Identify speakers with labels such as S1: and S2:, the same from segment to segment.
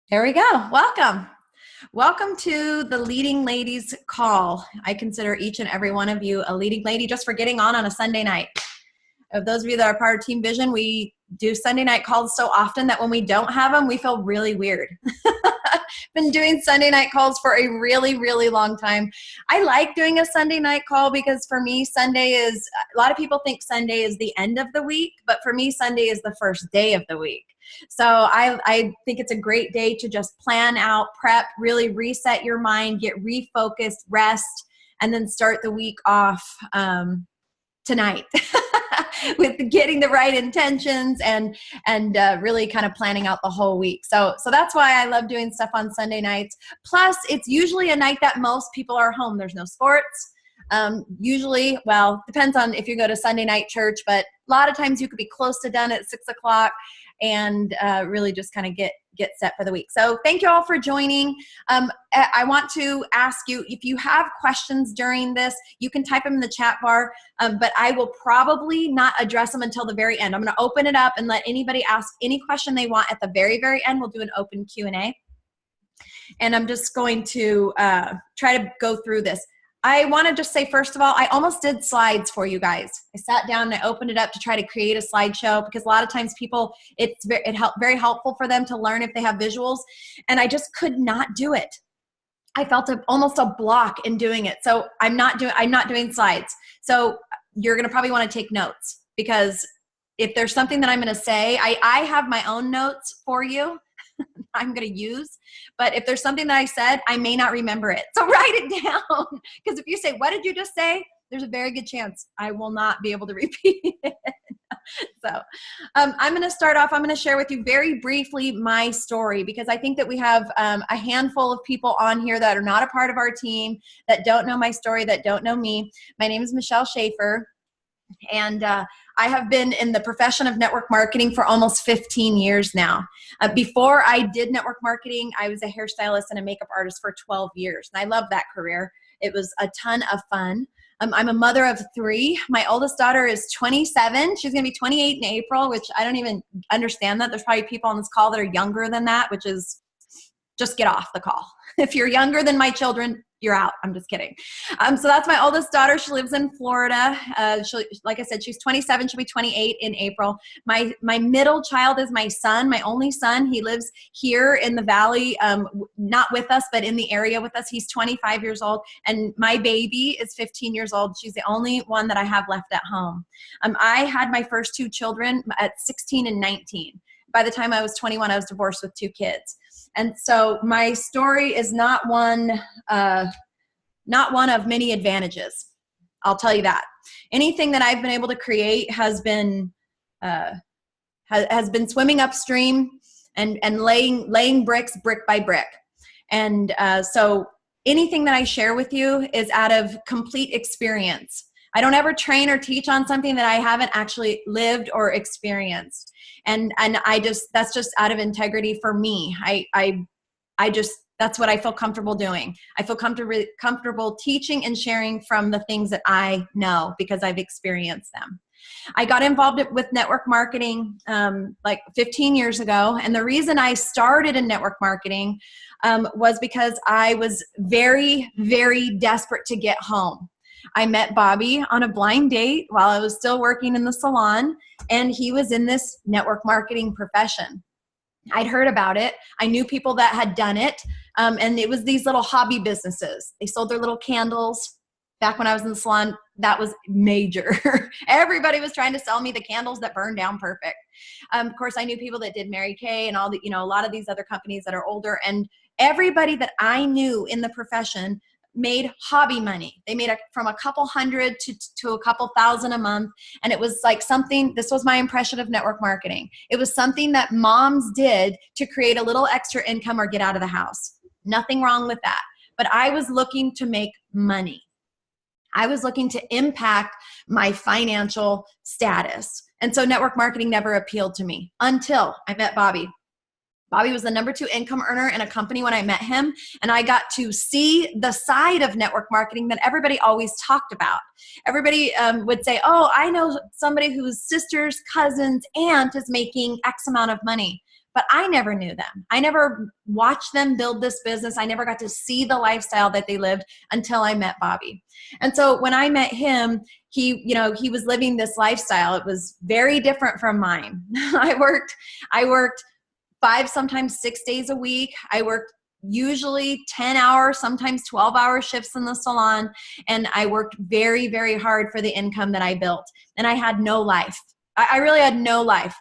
S1: There we go. Welcome. Welcome to the Leading Ladies Call. I consider each and every one of you a leading lady just for getting on a Sunday night. Of those of you that are part of Team Vision, we do Sunday night calls so often that when we don't have them, we feel really weird. Been doing Sunday night calls for a really, really long time. I like doing a Sunday night call because for me, Sunday is, a lot of people think Sunday is the end of the week, but for me, Sunday is the first day of the week. So I think it's a great day to just plan out, prep, really reset your mind, get refocused, rest, and then start the week off tonight with getting the right intentions and really kind of planning out the whole week. So that's why I love doing stuff on Sunday nights. Plus, it's usually a night that most people are home. There's no sports. Usually, well, depends on if you go to Sunday night church, but a lot of times you could be close to done at 6 o'clock and really just kind of get set for the week. So thank you all for joining. I want to ask you, if you have questions during this, you can type them in the chat bar, but I will probably not address them until the very end. I'm going to open it up and let anybody ask any question they want at the very, very end. We'll do an open Q&A. And I'm just going to try to go through this. I want to just say, first of all, I almost did slides for you guys. I sat down and I opened it up to try to create a slideshow because a lot of times people, it's very helpful for them to learn if they have visuals, and I just could not do it. I felt almost a block in doing it. So I'm not doing slides. So you're going to probably want to take notes, because if there's something that I'm going to say, I have my own notes for you I'm going to use, but if there's something that I said, I may not remember it. So write it down, because if you say, what did you just say? There's a very good chance I will not be able to repeat it. So I'm going to start off. I'm going to share with you very briefly my story, because I think that we have a handful of people on here that are not a part of our team, that don't know my story, that don't know me. My name is Michelle Schaffer, and I have been in the profession of network marketing for almost 15 years now. Before I did network marketing, I was a hairstylist and a makeup artist for 12 years. And I loved that career. It was a ton of fun. I'm a mother of 3. My oldest daughter is 27. She's going to be 28 in April, which I don't even understand that. There's probably people on this call that are younger than that, which is just get off the call. If you're younger than my children, you're out. I'm just kidding. So that's my oldest daughter. She lives in Florida. Like I said, she's 27. She'll be 28 in April. My middle child is my son, my only son. He lives here in the Valley, not with us, but in the area with us. He's 25 years old. And my baby is 15 years old. She's the only one that I have left at home. I had my first 2 children at 16 and 19. By the time I was 21, I was divorced with 2 kids. And so my story is not one of many advantages. I'll tell you that. Anything that I've been able to create has been swimming upstream and laying bricks brick by brick. And so anything that I share with you is out of complete experience. I don't ever train or teach on something that I haven't actually lived or experienced. And that's just out of integrity for me. That's what I feel comfortable doing. I feel comfortable teaching and sharing from the things that I know because I've experienced them. I got involved with network marketing like 15 years ago. And the reason I started in network marketing was because I was very, very desperate to get home. I met Bobby on a blind date while I was still working in the salon, and he was in this network marketing profession. I'd heard about it. I knew people that had done it, and it was these little hobby businesses. They sold their little candles. Back when I was in the salon, that was major. Everybody was trying to sell me the candles that burned down perfect. Of course, I knew people that did Mary Kay and all the, a lot of these other companies that are older, and everybody that I knew in the profession made hobby money. They made from a couple hundred to a couple thousand a month. And it was like something, this was my impression of network marketing. It was something that moms did to create a little extra income or get out of the house. Nothing wrong with that. But I was looking to make money. I was looking to impact my financial status. And so network marketing never appealed to me until I met Bobby. Bobby was the number 2 income earner in a company when I met him, and I got to see the side of network marketing that everybody always talked about. Everybody would say, oh, I know somebody whose sister's cousin's aunt is making X amount of money. but I never knew them. I never watched them build this business. I never got to see the lifestyle that they lived until I met Bobby. And so when I met him, he was living this lifestyle. It was very different from mine. I worked 5, sometimes 6 days a week. I worked usually 10-hour, sometimes 12-hour shifts in the salon. And I worked very, very hard for the income that I built. And I had no life. I really had no life.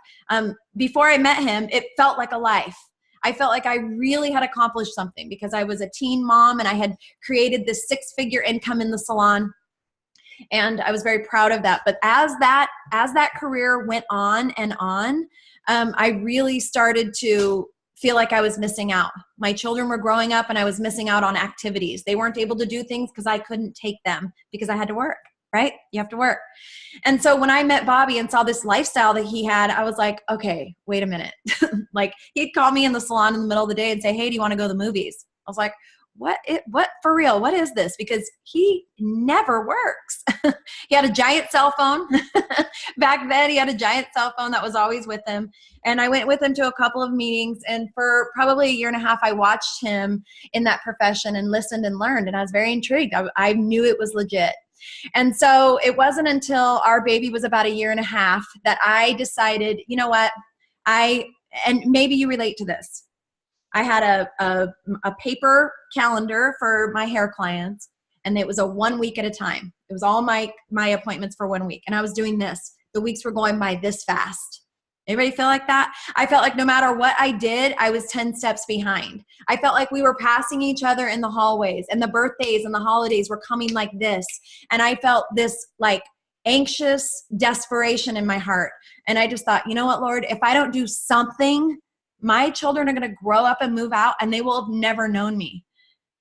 S1: Before I met him, it felt like a life. I felt like I really had accomplished something because I was a teen mom and I had created this 6-figure income in the salon. And I was very proud of that. But as that career went on and on, I really started to feel like I was missing out. My children were growing up and I was missing out on activities. They weren't able to do things because I couldn't take them because I had to work, right? You have to work. And so when I met Bobby and saw this lifestyle that he had, I was like, okay, wait a minute. Like he'd call me in the salon in the middle of the day and say, hey, do you want to go to the movies? I was like, what for real? What is this? Because he never works. He had a giant cell phone. Back then he had a giant cell phone that was always with him. And I went with him to a couple of meetings, and for probably 1.5 years, I watched him in that profession and listened and learned. And I was very intrigued. I knew it was legit. And so it wasn't until our baby was about 1.5 years that I decided, you know what, and maybe you relate to this. I had a paper calendar for my hair clients, and it was a 1 week at a time. It was all my appointments for 1 week. And I was doing this. The weeks were going by this fast. Anybody feel like that? I felt like no matter what I did, I was 10 steps behind. I felt like we were passing each other in the hallways, and the birthdays and the holidays were coming like this. And I felt this like anxious desperation in my heart. And I just thought, you know what, Lord, if I don't do something, my children are going to grow up and move out and they will have never known me.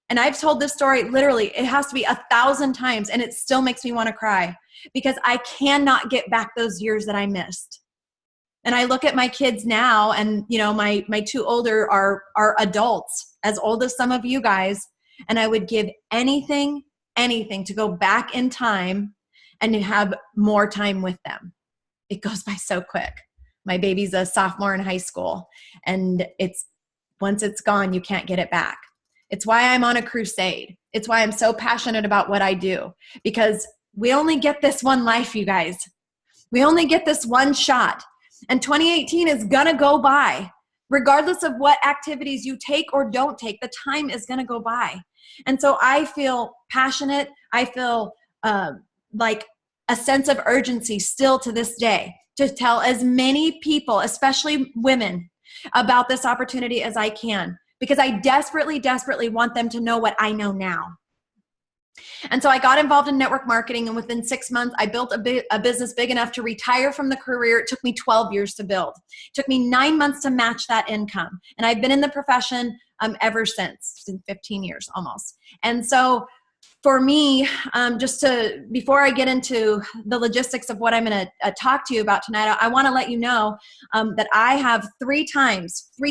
S1: And I've told this story, literally, it has to be 1,000 times, and it still makes me want to cry because I cannot get back those years that I missed. And I look at my kids now, and my 2 older are adults, as old as some of you guys, and I would give anything to go back in time and to have more time with them. It goes by so quick. My baby's a sophomore in high school, and once it's gone, you can't get it back. It's why I'm on a crusade. It's why I'm so passionate about what I do, because we only get this one life, you guys. We only get this one shot. And 2018 is going to go by. Regardless of what activities you take or don't take, the time is going to go by. And so I feel passionate. I feel like a sense of urgency still to this day to tell as many people, especially women, about this opportunity as I can, because I desperately, desperately want them to know what I know now. And so I got involved in network marketing, and within 6 months, I built a business big enough to retire from the career. It took me 12 years to build. It took me 9 months to match that income. And I've been in the profession ever since 15 years almost. And so for me, before I get into the logistics of what I'm going to talk to you about tonight, I want to let you know that I have 3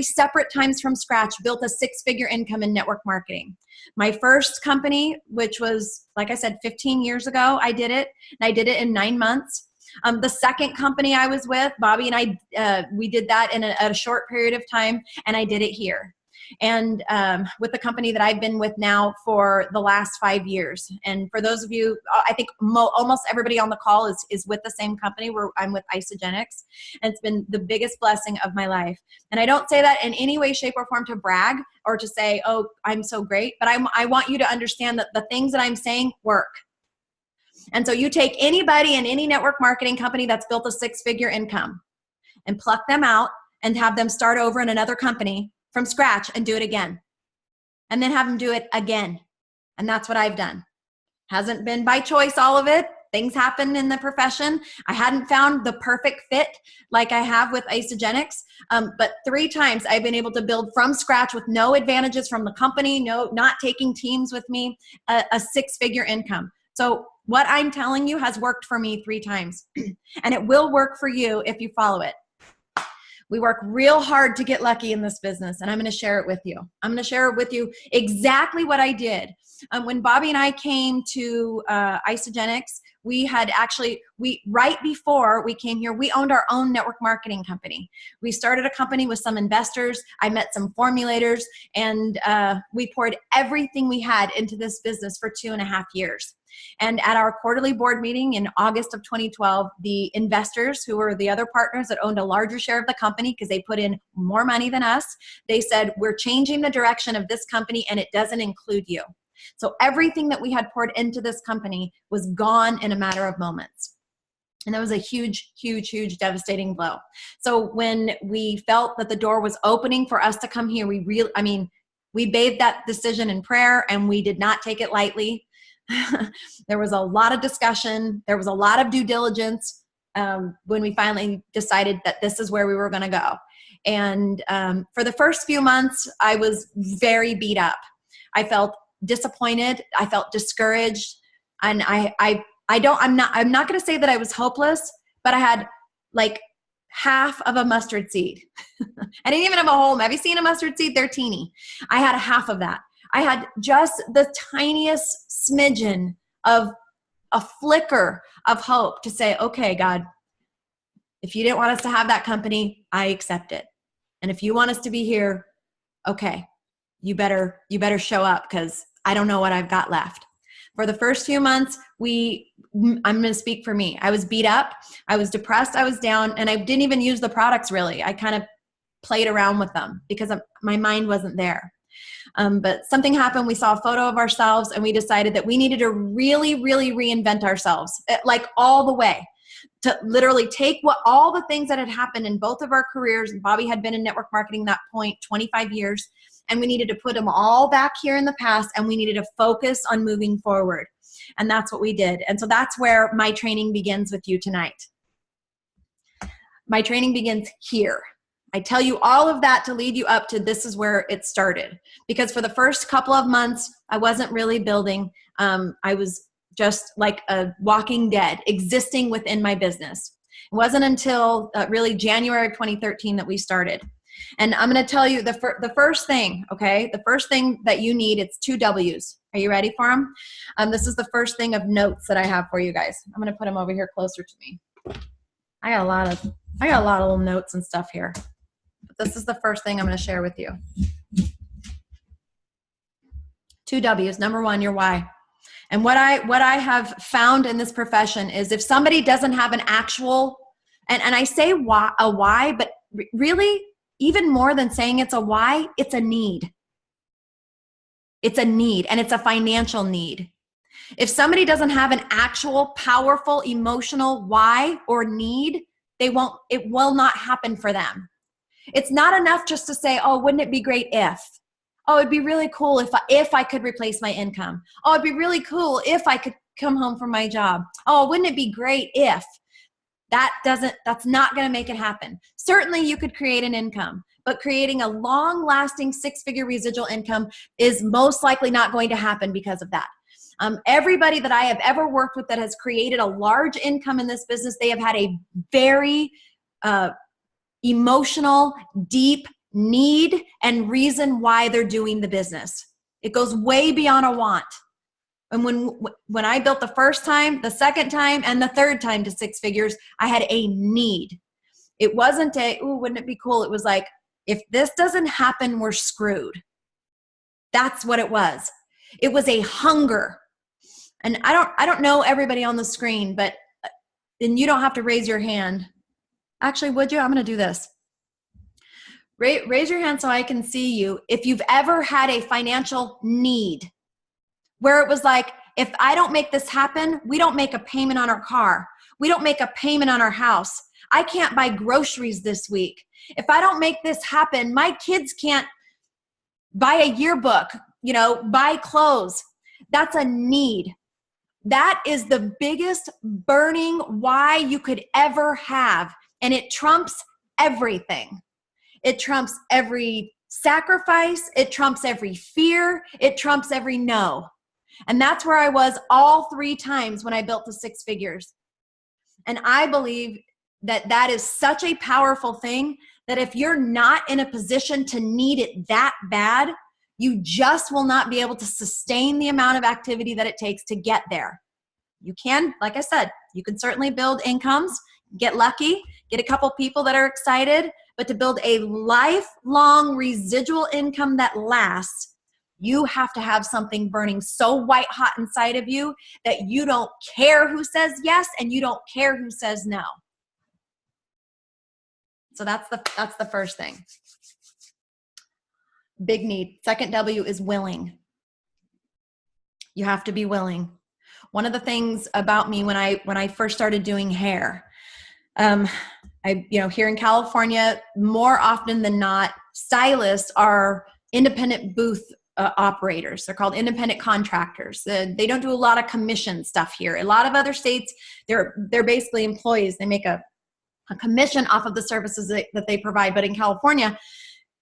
S1: separate times from scratch, built a 6-figure income in network marketing. My first company, which was, like I said, 15 years ago, I did it, and I did it in 9 months. The second company I was with, Bobby and I, we did that in a short period of time, and I did it here. And with the company that I've been with now for the last 5 years. And for those of you, I think almost everybody on the call is with the same company, where I'm with Isagenix. And it's been the biggest blessing of my life. And I don't say that in any way, shape, or form to brag or to say, oh, I'm so great. But I want you to understand that the things that I'm saying work. And so you take anybody in any network marketing company that's built a 6-figure income and pluck them out and have them start over in another company from scratch and do it again. And then have them do it again. And that's what I've done. Hasn't been by choice, all of it. Things happen in the profession. I hadn't found the perfect fit like I have with Isagenix. But 3 times I've been able to build from scratch with no advantages from the company, not taking teams with me, a 6-figure income. So what I'm telling you has worked for me 3 times. And it will work for you if you follow it. We work real hard to get lucky in this business, and I'm going to share it with you. I'm going to share it with you exactly what I did. When Bobby and I came to Isagenix, we had actually, right before we came here, we owned our own network marketing company. We started a company with some investors. I met some formulators, and we poured everything we had into this business for 2.5 years. And at our quarterly board meeting in August of 2012, the investors, who were the other partners that owned a larger share of the company because they put in more money than us, they said, we're changing the direction of this company and it doesn't include you. So everything that we had poured into this company was gone in a matter of moments. And that was a huge, huge, huge devastating blow. So when we felt that the door was opening for us to come here, we bathed that decision in prayer, and we did not take it lightly. There was a lot of discussion. There was a lot of due diligence when we finally decided that this is where we were going to go. And for the first few months, I was very beat up. I felt disappointed. I felt discouraged. And I'm not going to say that I was hopeless, but I had like half of a mustard seed. I didn't even have a whole. Have you seen a mustard seed? They're teeny. I had a half of that. I had just the tiniest smidgen of a flicker of hope to say, okay, God, if you didn't want us to have that company, I accept it. And if you want us to be here, okay, you better show up, because I don't know what I've got left. For the first few months, I'm going to speak for me. I was beat up. I was depressed. I was down, and I didn't even use the products really. I kind of played around with them because my mind wasn't there. But something happened. We saw a photo of ourselves, and we decided that we needed to really, really reinvent ourselves, like all the way, to literally take all the things that had happened in both of our careers. And Bobby had been in network marketing at that point, 25 years, and we needed to put them all back here in the past, and we needed to focus on moving forward. And that's what we did. And so that's where my training begins with you tonight. My training begins here. I tell you all of that to lead you up to this is where it started. Because for the first couple of months, I wasn't really building. I was just like a walking dead, existing within my business. It wasn't until really January of 2013 that we started. And I'm going to tell you the first thing, okay? The first thing that you need, it's 2 W's. Are you ready for them? This is the first thing of notes that I have for you guys. I'm going to put them over here closer to me. I got a lot of little notes and stuff here. But this is the first thing I'm going to share with you. 2 W's. Number 1, your why. And what I have found in this profession is if somebody doesn't have an actual, and I say a why, but really, even more than saying it's a why, it's a need. It's a need, and it's a financial need. If somebody doesn't have an actual, powerful, emotional why or need, it will not happen for them. It's not enough just to say, oh, wouldn't it be great if? Oh, it'd be really cool if I could replace my income. Oh, it'd be really cool if I could come home from my job. Oh, wouldn't it be great if? That's not going to make it happen. Certainly you could create an income, but creating a long-lasting 6-figure residual income is most likely not going to happen because of that. Everybody that I have ever worked with that has created a large income in this business, they have had a very emotional, deep need and reason why they're doing the business. It goes way beyond a want. And when I built the first time, the second time, and the third time to 6 figures, I had a need. It wasn't wouldn't it be cool? It was like, if this doesn't happen, we're screwed. That's what it was. It was a hunger. And I don't know everybody on the screen, but then you don't have to raise your hand. Actually, would you? I'm going to do this. Raise your hand so I can see you. If you've ever had a financial need where it was like, if I don't make this happen, we don't make a payment on our car. We don't make a payment on our house. I can't buy groceries this week. If I don't make this happen, my kids can't buy a yearbook, buy clothes. That's a need. That is the biggest burning why you could ever have. And it trumps everything. It trumps every sacrifice. It trumps every fear. It trumps every no. And that's where I was all 3 times when I built the 6 figures. And I believe that is such a powerful thing that if you're not in a position to need it that bad, you just will not be able to sustain the amount of activity that it takes to get there. You can, like I said, you can certainly build incomes, get lucky, get a couple people that are excited, but to build a lifelong residual income that lasts, you have to have something burning so white hot inside of you that you don't care who says yes and you don't care who says no. So that's the first thing. Big need. Second W is willing. You have to be willing. One of the things about me when I first started doing hair, here in California, more often than not, stylists are independent booth operators. They're called independent contractors. They don't do a lot of commission stuff here. A lot of other states, they're basically employees. They make a commission off of the services that they provide. But in California,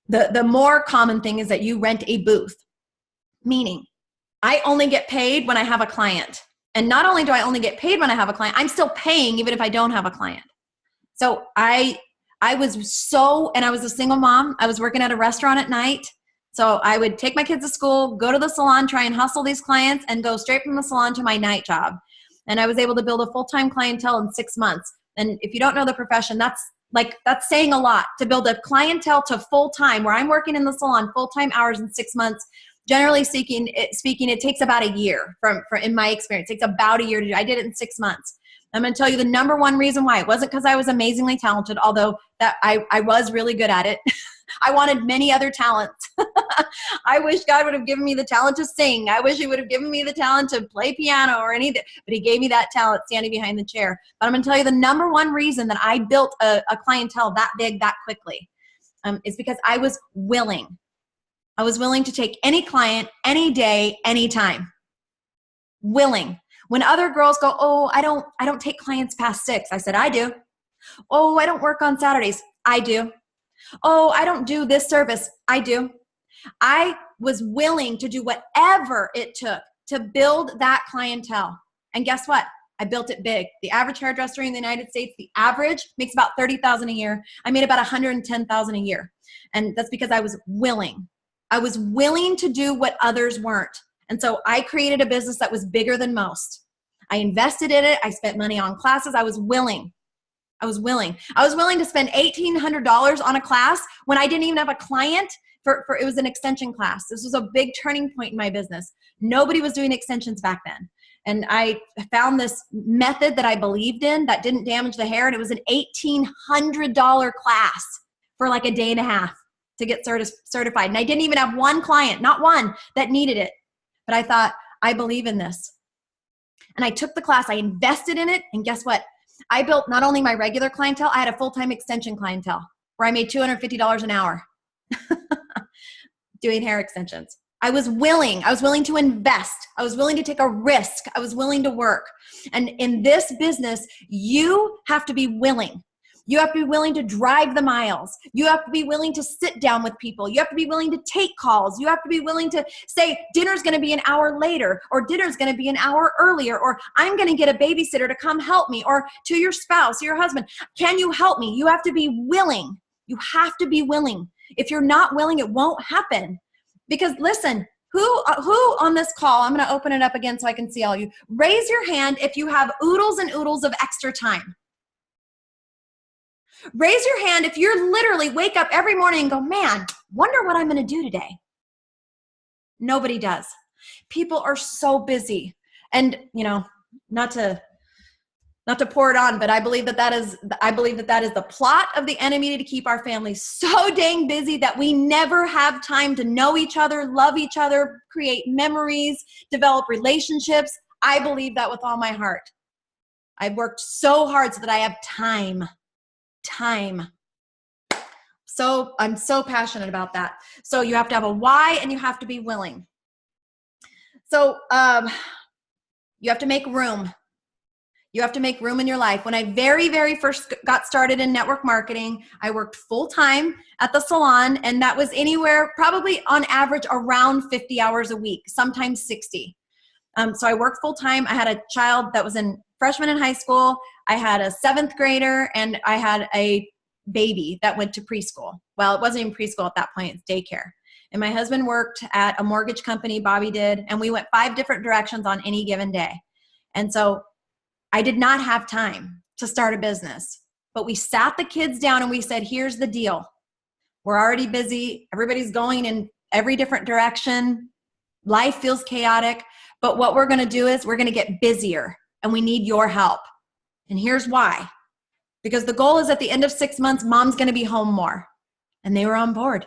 S1: the more common thing is that you rent a booth, meaning I only get paid when I have a client. And not only do I only get paid when I have a client, I'm still paying even if I don't have a client. So I was a single mom. I was working at a restaurant at night. So I would take my kids to school, go to the salon, try and hustle these clients, and go straight from the salon to my night job. And I was able to build a full-time clientele in 6 months. And if you don't know the profession, that's saying a lot. To build a clientele to full-time, where I'm working in the salon full-time hours in 6 months, generally speaking, it takes about a year in my experience. It takes about a year to do. I did it in 6 months. I'm going to tell you the number one reason why. It wasn't because I was amazingly talented, although that I was really good at it. I wanted many other talents. I wish God would have given me the talent to sing. I wish he would have given me the talent to play piano or anything, but he gave me that talent standing behind the chair. But I'm going to tell you the number one reason that I built a clientele that big that quickly is because I was willing. I was willing to take any client, any day, anytime. Willing. When other girls go, oh, I don't take clients past 6. I said, I do. Oh, I don't work on Saturdays. I do. Oh, I don't do this service. I do. I was willing to do whatever it took to build that clientele. And guess what? I built it big. The average hairdresser in the United States, the average makes about $30,000 a year. I made about $110,000 a year. And that's because I was willing. I was willing to do what others weren't. And so I created a business that was bigger than most. I invested in it. I spent money on classes. I was willing. I was willing to spend $1,800 on a class when I didn't even have a client for it was an extension class. This was a big turning point in my business. Nobody was doing extensions back then. And I found this method that I believed in that didn't damage the hair. And it was an $1,800 class for like a day and a half to get certified. And I didn't even have one client, not one, that needed it. But I thought, I believe in this. And I took the class, I invested in it, and guess what? I built not only my regular clientele, I had a full-time extension clientele where I made $250 an hour doing hair extensions. I was willing to invest. I was willing to take a risk. I was willing to work. And in this business, you have to be willing. You have to be willing to drive the miles. You have to be willing to sit down with people. You have to be willing to take calls. You have to be willing to say, dinner's going to be an hour later, or dinner's going to be an hour earlier, or I'm going to get a babysitter to come help me, or to your spouse, or your husband, can you help me? You have to be willing. You have to be willing. If you're not willing, it won't happen. Because listen, who on this call, I'm going to open it up again so I can see all you. Raise your hand if you have oodles and oodles of extra time. Raise your hand if you're literally wake up every morning and go, man, wonder what I'm going to do today. Nobody does. People are so busy. And, not to pour it on, but I believe that is the plot of the enemy to keep our families so dang busy that we never have time to know each other, love each other, create memories, develop relationships. I believe that with all my heart. I've worked so hard so that I have time. So I'm so passionate about that. So you have to have a why and you have to be willing. So you have to make room. You have to make room in your life. When I very, very first got started in network marketing, I worked full-time at the salon, and that was anywhere probably on average around 50 hours a week, sometimes 60. So I worked full-time. I had a child that was in freshman in high school. I had a 7th grader, and I had a baby that went to preschool. Well, it wasn't even preschool at that point. It's daycare. And my husband worked at a mortgage company, Bobby did, and we went 5 different directions on any given day. And so I did not have time to start a business, but we sat the kids down and we said, here's the deal. We're already busy. Everybody's going in every different direction. Life feels chaotic, but what we're going to do is we're going to get busier and we need your help. And here's why. Because the goal is at the end of 6 months, mom's going to be home more. And they were on board.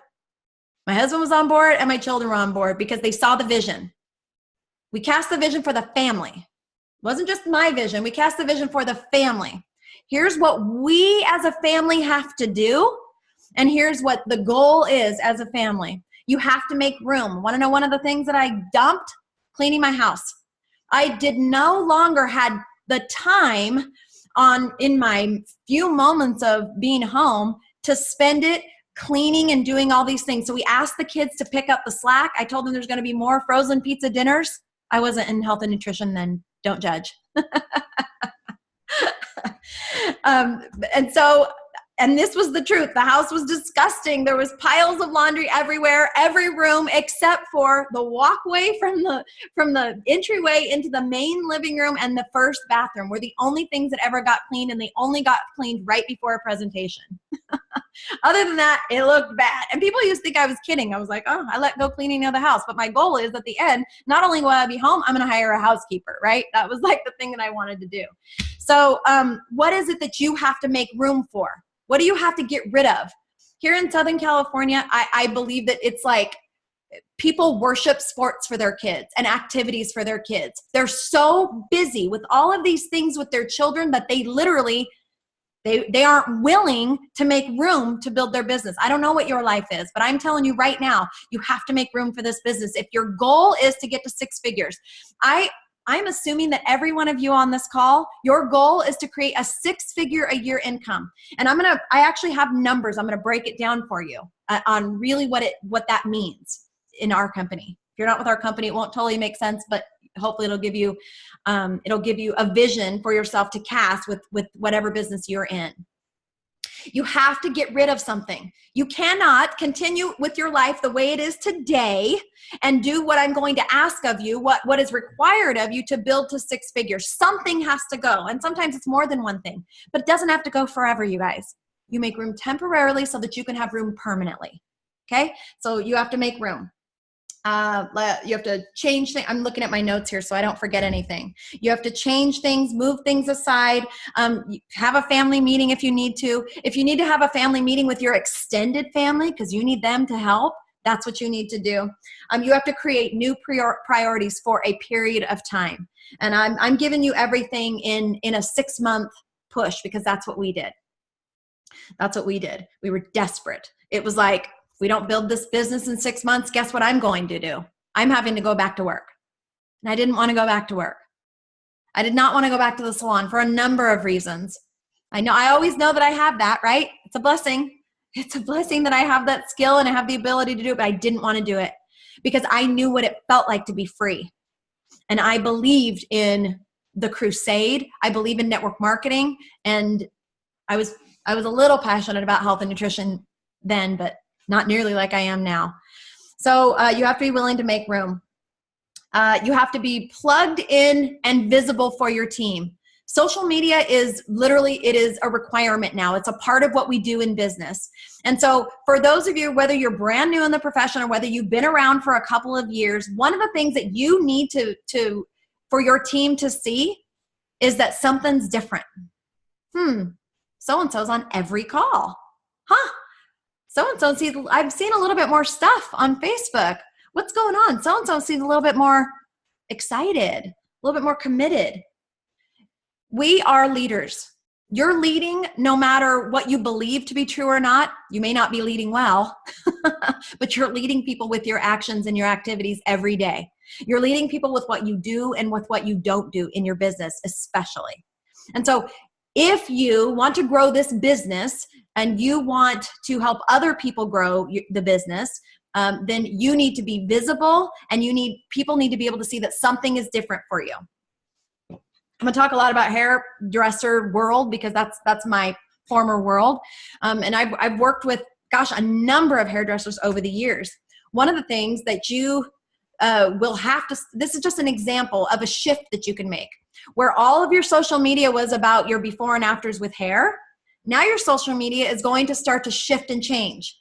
S1: My husband was on board and my children were on board because they saw the vision. We cast the vision for the family. It wasn't just my vision. We cast the vision for the family. Here's what we as a family have to do. And here's what the goal is as a family. You have to make room. Want to know one of the things that I dumped? Cleaning my house. I did no longer had the time in my few moments of being home to spend it cleaning and doing all these things. So we asked the kids to pick up the slack. I told them there's going to be more frozen pizza dinners. I wasn't in health and nutrition then. Don't judge. And this was the truth. The house was disgusting. There was piles of laundry everywhere, every room except for the walkway from the entryway into the main living room and the first bathroom were the only things that ever got cleaned, and they only got cleaned right before a presentation. Other than that, it looked bad. And people used to think I was kidding. I was like, oh, I let go cleaning of the house. But my goal is at the end, not only will I be home, I'm going to hire a housekeeper, right? That was like the thing that I wanted to do. So what is it that you have to make room for? What do you have to get rid of? Here in Southern California, I believe that it's like people worship sports for their kids and activities for their kids. They're so busy with all of these things with their children that they literally, they aren't willing to make room to build their business. I don't know what your life is, but I'm telling you right now, you have to make room for this business. If your goal is to get to 6 figures, I'm assuming that every one of you on this call, your goal is to create a 6-figure-a-year income. And I actually have numbers. I'm going to break it down for you on really what that means in our company. If you're not with our company, it won't totally make sense, but hopefully it'll give you a vision for yourself to cast with whatever business you're in. You have to get rid of something. You cannot continue with your life the way it is today and do what I'm going to ask of you, what is required of you to build to 6 figures. Something has to go. And sometimes it's more than one thing, but it doesn't have to go forever, you guys. You make room temporarily so that you can have room permanently. Okay? So you have to make room. You have to change things. I'm looking at my notes here so I don't forget anything. You have to change things, move things aside, have a family meeting if you need to. If you need to have a family meeting with your extended family because you need them to help, that's what you need to do. You have to create new priorities for a period of time. And I'm giving you everything in a 6-month push because that's what we did. That's what we did. We were desperate. It was like, if we don't build this business in 6 months, guess what I'm going to do? I'm having to go back to work. And I didn't want to go back to work. I did not want to go back to the salon for a number of reasons. I always know that I have that, right? It's a blessing. It's a blessing that I have that skill and I have the ability to do it, but I didn't want to do it because I knew what it felt like to be free. And I believed in the crusade. I believe in network marketing. And I was a little passionate about health and nutrition then, but not nearly like I am now. So you have to be willing to make room. You have to be plugged in and visible for your team. Social media is it is a requirement now. It's a part of what we do in business. And so for those of you, whether you're brand new in the profession or whether you've been around for a couple of years, one of the things that you need for your team to see is that something's different. So-and-so's on every call. So-and-so I've seen a little bit more stuff on Facebook. What's going on? So-and-so seems a little bit more excited, a little bit more committed. We are leaders. You're leading no matter what you believe to be true or not. You may not be leading well, but you're leading people with your actions and your activities every day. You're leading people with what you do and with what you don't do in your business, especially. And so if you want to grow this business and you want to help other people grow the business, then you need to be visible and people need to be able to see that something is different for you. I'm going to talk a lot about hairdresser world because that's my former world. And I've worked with, a number of hairdressers over the years. One of the things that will have to, this is just an example of a shift that you can make, where all of your social media was about your before and afters with hair. Now your social media is going to start to shift and change.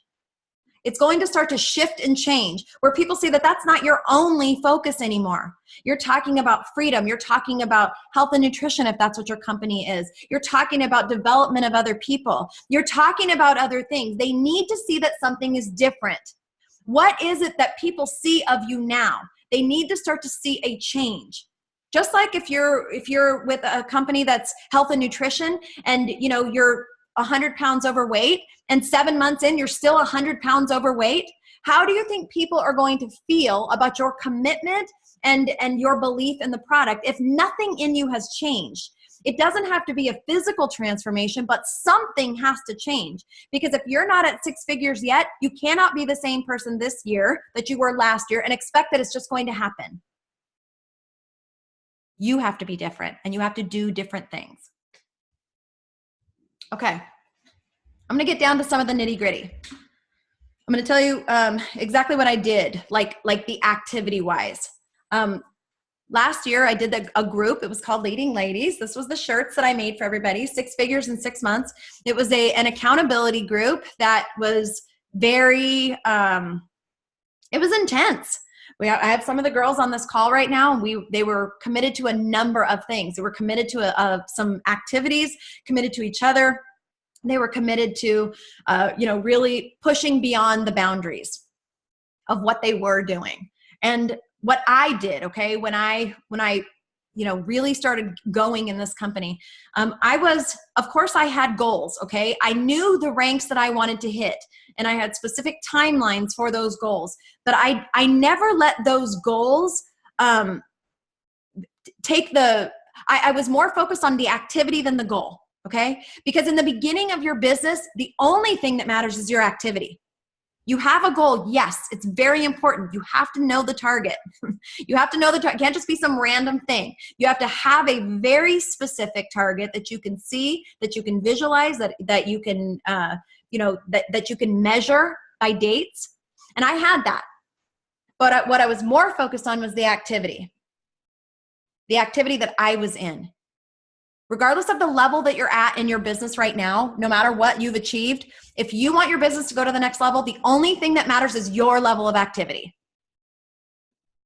S1: It's going to start to shift and change, where people see that that's not your only focus anymore. You're talking about freedom. You're talking about health and nutrition, if that's what your company is. You're talking about development of other people. You're talking about other things. They need to see that something is different. What is it that people see of you now? They need to start to see a change. Just like if you're with a company that's health and nutrition, and you're 100 pounds overweight, and 7 months in, you're still 100 pounds overweight. How do you think people are going to feel about your commitment and your belief in the product if nothing in you has changed? It doesn't have to be a physical transformation, but something has to change. Because if you're not at 6 figures yet, you cannot be the same person this year that you were last year and expect that it's just going to happen. You have to be different, and you have to do different things. Okay. I'm going to get down to some of the nitty gritty. I'm going to tell you exactly what I did, like the activity wise. Last year I did a group. It was called Leading Ladies. This was the shirts that I made for everybody, 6 figures in 6 months. It was an accountability group that was very, it was intense. I have some of the girls on this call right now, and they were committed to a number of things. They were committed to some activities, committed to each other. They were committed to, really pushing beyond the boundaries of what they were doing. And what I did, okay, when I really started going in this company, of course I had goals, okay? I knew the ranks that I wanted to hit, and I had specific timelines for those goals, but I never let those goals I was more focused on the activity than the goal. Okay? Because in the beginning of your business, the only thing that matters is your activity. You have a goal. Yes, it's very important. You have to know the target. You have to know the target. It can't just be some random thing. You have to have a very specific target that you can see, that you can visualize, that you can, that you can measure by dates. And I had that. But what I was more focused on was the activity that I was in. Regardless of the level that you're at in your business right now, no matter what you've achieved, if you want your business to go to the next level, the only thing that matters is your level of activity.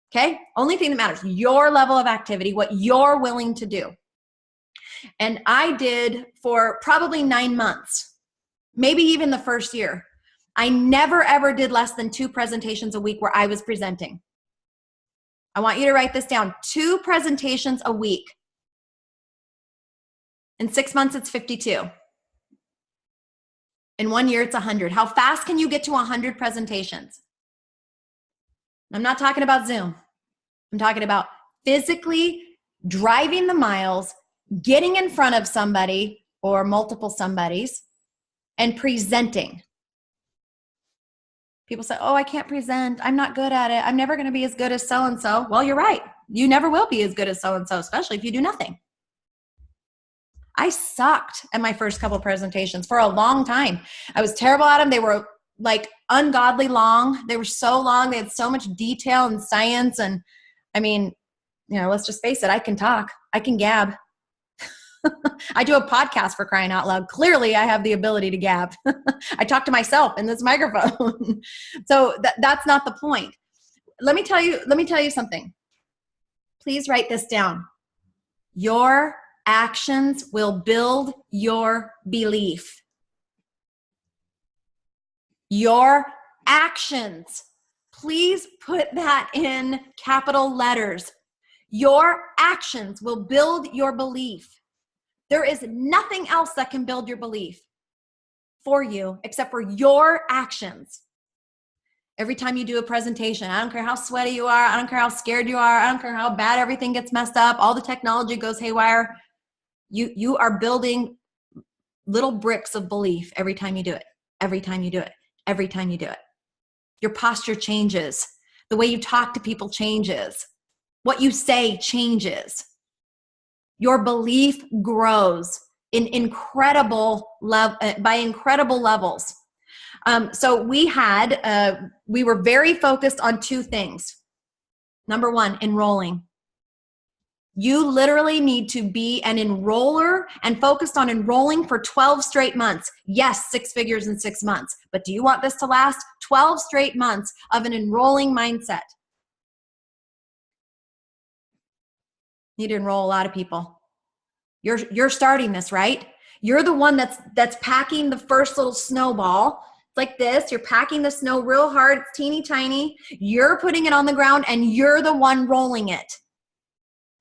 S1: Okay? Only thing that matters, your level of activity, what you're willing to do. And I did for probably 9 months, maybe even the first year. I never ever did less than 2 presentations a week where I was presenting. I want you to write this down. 2 presentations a week. In 6 months, it's 52. In 1 year, it's 100. How fast can you get to 100 presentations? I'm not talking about Zoom. I'm talking about physically driving the miles, getting in front of somebody or multiple somebodies, and presenting. People say, oh, I can't present. I'm not good at it. I'm never going to be as good as so-and-so. Well, you're right. You never will be as good as so-and-so, especially if you do nothing. I sucked at my first couple presentations for a long time. I was terrible at them. They were like ungodly long. They were so long. They had so much detail and science. And I mean, let's just face it. I can talk. I can gab. I do a podcast, for crying out loud. Clearly, I have the ability to gab. I talk to myself in this microphone. So that's not the point. Let me tell you something. Please write this down. Your actions will build your belief. Your actions. Please put that in capital letters. Your actions will build your belief. There is nothing else that can build your belief for you except for your actions. Every time you do a presentation, I don't care how sweaty you are, I don't care how scared you are, I don't care how bad everything gets messed up, all the technology goes haywire, you are building little bricks of belief every time you do it, every time you do it, every time you do it. Your posture changes. The way you talk to people changes. What you say changes. Your belief grows in by incredible levels. So we were very focused on 2 things. Number one, enrolling. You literally need to be an enroller and focused on enrolling for 12 straight months. Yes, 6 figures in 6 months. But do you want this to last? 12 straight months of an enrolling mindset. You need to enroll a lot of people. You're starting this, right? You're the one that's packing the first little snowball. It's like this. You're packing the snow real hard. It's teeny tiny. You're putting it on the ground and you're the one rolling it.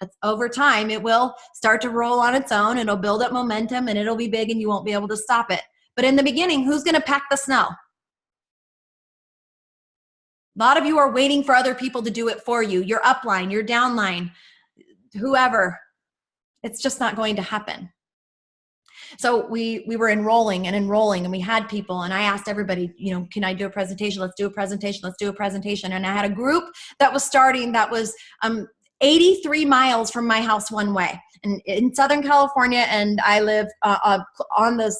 S1: That's over time, it will start to roll on its own. It'll build up momentum and it'll be big and you won't be able to stop it. But in the beginning, who's going to pack the snow? A lot of you are waiting for other people to do it for you. Your upline, your downline, whoever. It's just not going to happen. So we were enrolling and we had people, and I asked everybody, can I do a presentation? Let's do a presentation. Let's do a presentation. And I had a group that was starting that was 83 miles from my house one way, and in Southern California, and I live on the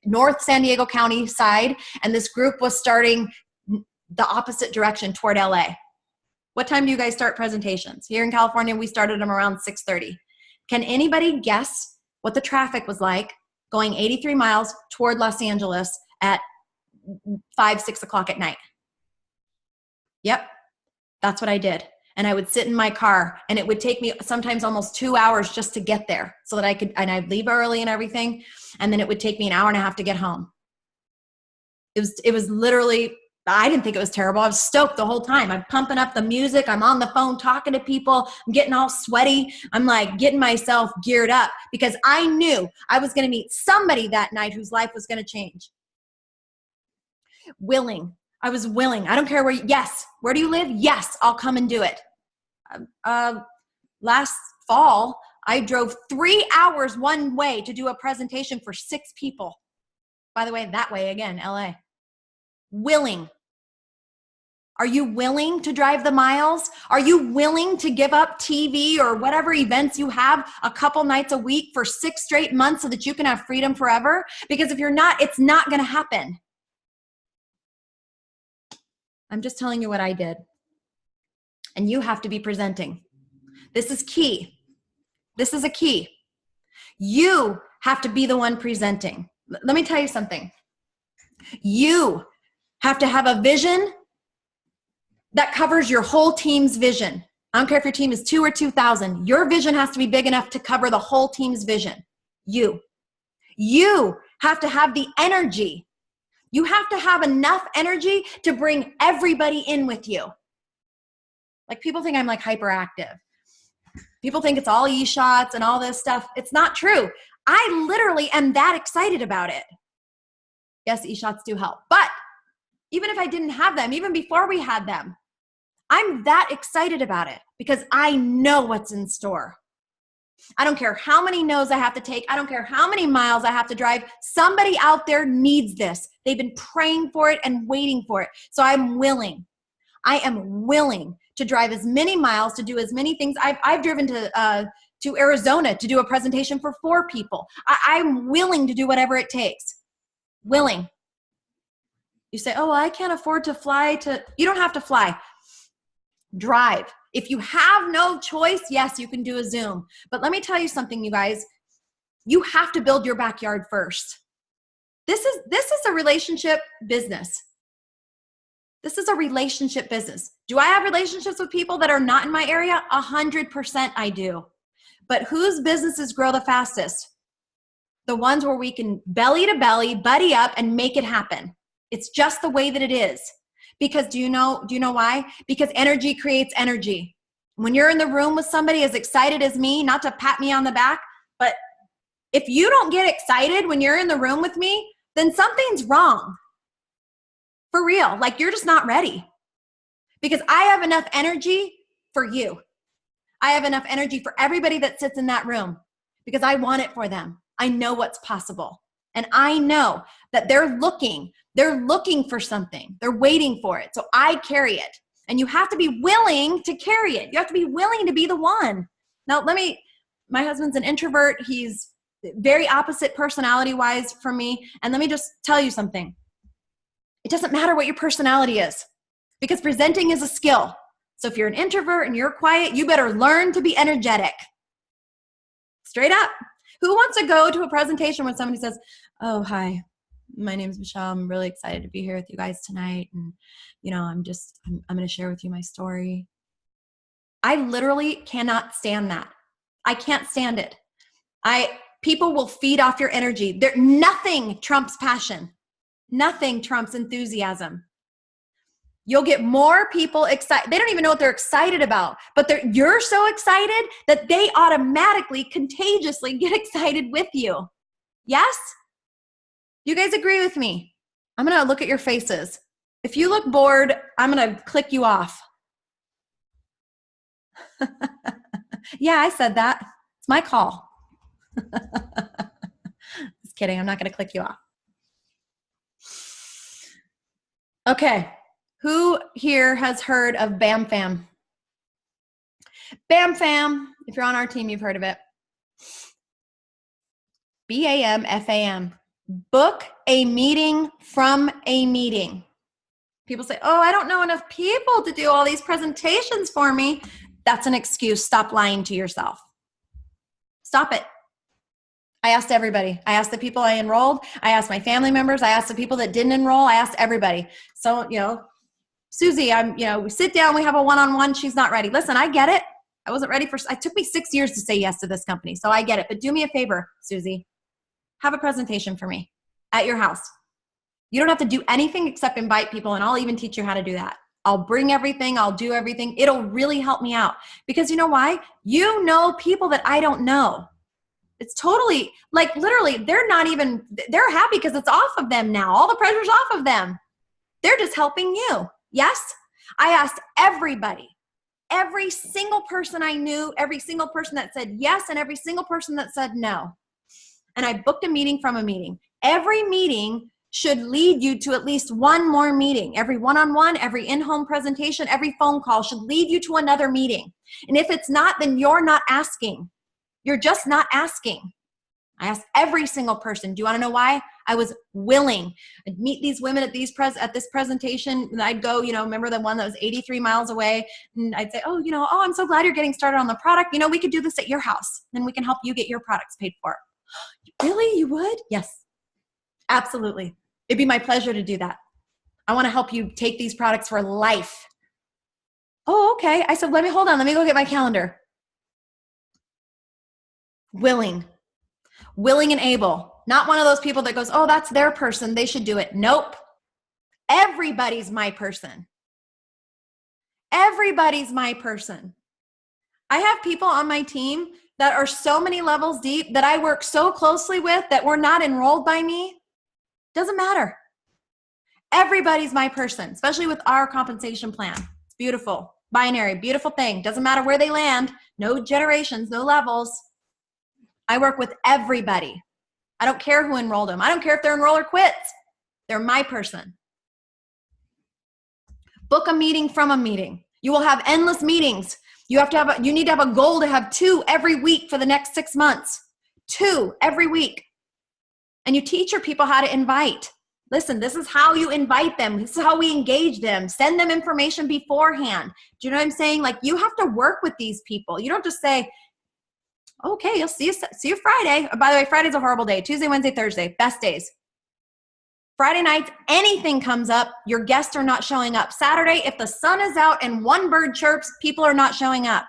S1: North San Diego County side, and this group was starting the opposite direction toward LA. What time do you guys start presentations? Here in California, we started them around 6:30. Can anybody guess what the traffic was like going 83 miles toward Los Angeles at 5, 6 o'clock at night? Yep, that's what I did. And I would sit in my car, and it would take me sometimes almost 2 hours just to get there so that I could, and I'd leave early and everything. And then it would take me an hour and a half to get home. It was literally, I didn't think it was terrible. I was stoked the whole time. I'm pumping up the music. I'm on the phone talking to people. I'm getting all sweaty. I'm like getting myself geared up because I knew I was going to meet somebody that night whose life was going to change. Willing. I was willing. I don't care where, yes. Where do you live? Yes, I'll come and do it. Last fall, I drove 3 hours one way to do a presentation for 6 people. By the way, that way again, LA. Willing. Are you willing to drive the miles? Are you willing to give up TV or whatever events you have a couple nights a week for 6 straight months so that you can have freedom forever? Because if you're not, it's not going to happen. I'm just telling you what I did. And you have to be presenting. This is key. This is a key. You have to be the one presenting. Let me tell you something. You have to have a vision that covers your whole team's vision. I don't care if your team is 2 or 2,000. Your vision has to be big enough to cover the whole team's vision. You have to have the energy. You have to have enough energy to bring everybody in with you. Like, people think I'm like hyperactive. People think it's all e-shots and all this stuff. It's not true. I literally am that excited about it. Yes, e-shots do help. But even if I didn't have them, even before we had them, I'm that excited about it because I know what's in store. I don't care how many no's I have to take. I don't care how many miles I have to drive. Somebody out there needs this. They've been praying for it and waiting for it. So I'm willing. I am willing to drive as many miles, to do as many things. I've driven to Arizona to do a presentation for 4 people. I'm willing to do whatever it takes. Willing. You say, oh, well, I can't afford to fly to, you don't have to fly. Drive. If you have no choice, yes, you can do a Zoom. But let me tell you something, you guys. You have to build your backyard first. This is a relationship business. This is a relationship business. Do I have relationships with people that are not in my area? 100% I do. But whose businesses grow the fastest? The ones where we can belly to belly, buddy up, and make it happen. It's just the way that it is. Because do you know why? Because energy creates energy. When you're in the room with somebody as excited as me, not to pat me on the back, but if you don't get excited when you're in the room with me, then something's wrong. For real. Like, you're just not ready. Because I have enough energy for you. I have enough energy for everybody that sits in that room because I want it for them. I know what's possible. And I know that they're looking for something. They're waiting for it. So I carry it. And you have to be willing to carry it. You have to be willing to be the one. Now, my husband's an introvert. He's very opposite personality-wise from me. And let me just tell you something. It doesn't matter what your personality is because presenting is a skill. So if you're an introvert and you're quiet, you better learn to be energetic. Straight up. Who wants to go to a presentation when somebody says, oh, hi, my name is Michelle. I'm really excited to be here with you guys tonight. And, I'm going to share with you my story. I literally cannot stand that. I can't stand it. People will feed off your energy. Nothing trumps passion. Nothing trumps enthusiasm. You'll get more people excited. They don't even know what they're excited about, but you're so excited that they automatically, contagiously get excited with you. Yes? You guys agree with me? I'm going to look at your faces. If you look bored, I'm going to click you off. Yeah, I said that. It's my call. Just kidding. I'm not going to click you off. Okay. Who here has heard of BAM Fam? BAM Fam. If you're on our team, you've heard of it. BAMFAM. Book a meeting from a meeting. People say, oh, I don't know enough people to do all these presentations for me. That's an excuse. Stop lying to yourself. Stop it. I asked everybody. I asked the people I enrolled. I asked my family members. I asked the people that didn't enroll. I asked everybody. So, Susie, we sit down, we have a one-on-one. She's not ready. Listen, I get it. I wasn't ready it took me 6 years to say yes to this company. So I get it. But do me a favor, Susie. Have a presentation for me at your house. You don't have to do anything except invite people, and I'll even teach you how to do that. I'll bring everything. I'll do everything. It'll really help me out. Because you know why? You know people that I don't know. It's totally, literally, they're happy because it's off of them now. All the pressure's off of them. They're just helping you. Yes? I asked everybody, every single person I knew, every single person that said yes, and every single person that said no. And I booked a meeting from a meeting. Every meeting should lead you to at least one more meeting. Every one-on-one, every in-home presentation, every phone call should lead you to another meeting. And if it's not, then you're not asking. You're just not asking. I asked every single person. Do you want to know why? I was willing. I'd meet these women at this presentation, and I'd go, remember the one that was 83 miles away, and I'd say, oh, I'm so glad you're getting started on the product. We could do this at your house, then we can help you get your products paid for. Really? You would? Yes, absolutely. It'd be my pleasure to do that. I want to help you take these products for life. Oh, okay. I said, let me go get my calendar. Willing and able. Not one of those people that goes, oh, that's their person, they should do it. Nope. Everybody's my person. Everybody's my person. I have people on my team that are so many levels deep that I work so closely with that were not enrolled by me. Doesn't matter. Everybody's my person, especially with our compensation plan. It's beautiful. Binary, beautiful thing. Doesn't matter where they land. No generations, no levels. I work with everybody. I don't care who enrolled them. I don't care if they're enrolled or quits. They're my person. Book a meeting from a meeting. You will have endless meetings. You need to have a goal to have 2 every week for the next 6 months. 2 every week. And you teach your people how to invite. Listen, this is how you invite them. This is how we engage them. Send them information beforehand. Do you know what I'm saying? You have to work with these people. You don't just say, okay, you'll see you Friday. By the way, Friday's a horrible day. Tuesday, Wednesday, Thursday, best days. Friday nights, anything comes up, your guests are not showing up. Saturday, if the sun is out and one bird chirps, people are not showing up.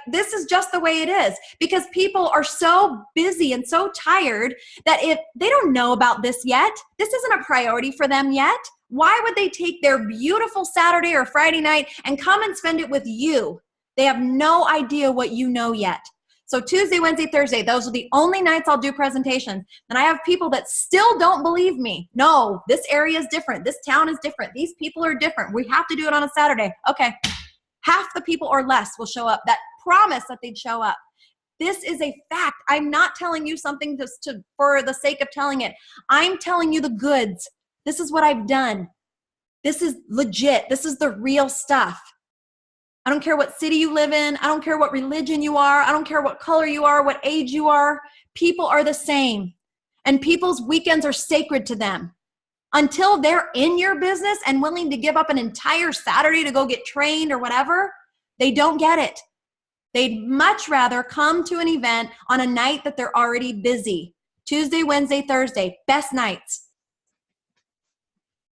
S1: This is just the way it is, because people are so busy and so tired that if they don't know about this yet, this isn't a priority for them yet. Why would they take their beautiful Saturday or Friday night and come and spend it with you? They have no idea what you know yet. So Tuesday, Wednesday, Thursday, those are the only nights I'll do presentations. And I have people that still don't believe me. No, this area is different. This town is different. These people are different. We have to do it on a Saturday. Okay. Half the people or less will show up that promise that they'd show up. This is a fact. I'm not telling you something just for the sake of telling it. I'm telling you the goods. This is what I've done. This is legit. This is the real stuff. I don't care what city you live in. I don't care what religion you are. I don't care what color you are, what age you are. People are the same. And people's weekends are sacred to them. until they're in your business and willing to give up an entire Saturday to go get trained or whatever, they don't get it. They'd much rather come to an event on a night that they're already busy. Tuesday, Wednesday, Thursday, best nights.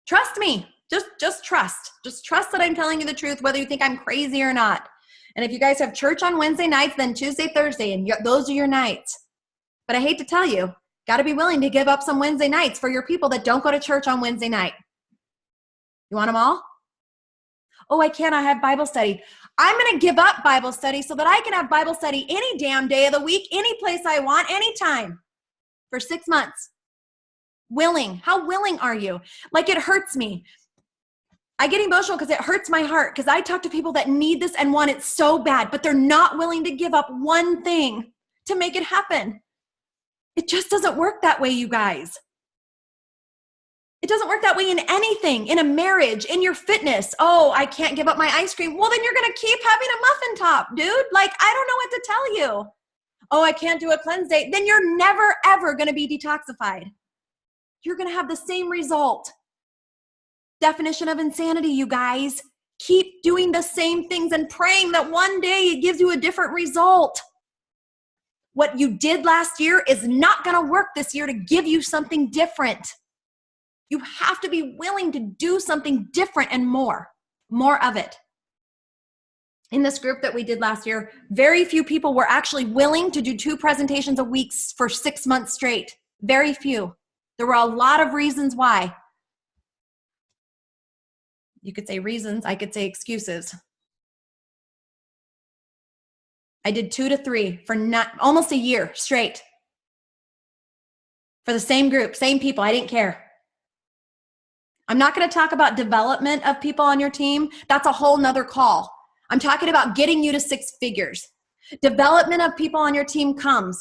S1: Trust me. Just trust. Just trust that I'm telling you the truth, whether you think I'm crazy or not. And if you guys have church on Wednesday nights, then Tuesday, Thursday, and those are your nights. But I hate to tell you, got to be willing to give up some Wednesday nights for your people that don't go to church on Wednesday night. You want them all? Oh, I can't. I have Bible study. I'm going to give up Bible study so that I can have Bible study any damn day of the week, any place I want, anytime for 6 months. Willing. How willing are you? Like, it hurts me. I get emotional because it hurts my heart because I talk to people that need this and want it so bad, but they're not willing to give up one thing to make it happen. It just doesn't work that way, you guys. It doesn't work that way in anything, in a marriage, in your fitness. Oh, I can't give up my ice cream. Well, then you're going to keep having a muffin top, dude. Like, I don't know what to tell you. Oh, I can't do a cleanse day. Then you're never, ever going to be detoxified. You're going to have the same result. Definition of insanity, you guys. Keep doing the same things and praying that one day it gives you a different result. What you did last year is not going to work this year to give you something different. You have to be willing to do something different and more of it. In this group that we did last year, very few people were actually willing to do 2 presentations a week for 6 months straight. Very few. There were a lot of reasons why. You could say reasons, I could say excuses. I did 2 to 3 for almost a year straight. For the same group, same people, I didn't care. I'm not going to talk about development of people on your team. That's a whole nother call. I'm talking about getting you to 6 figures. Development of people on your team comes.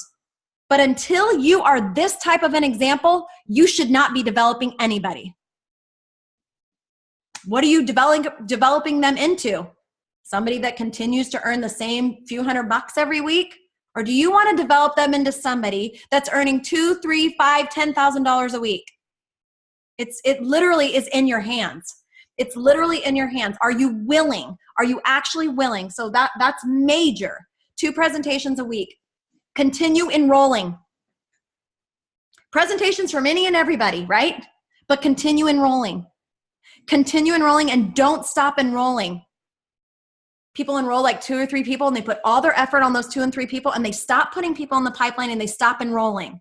S1: But until you are this type of an example, you should not be developing anybody. What are you developing them into? Somebody that continues to earn the same few $100 every week? Or do you want to develop them into somebody that's earning $2,000, $3,000, $5,000, $10,000 a week? It literally is in your hands. It's literally in your hands. Are you willing? Are you actually willing? So that's major. 2 presentations a week. Continue enrolling. Presentations from any and everybody, right? But continue enrolling. Continue enrolling and don't stop enrolling. People enroll like 2 or 3 people and they put all their effort on those 2 and 3 people and they stop putting people in the pipeline and they stop enrolling.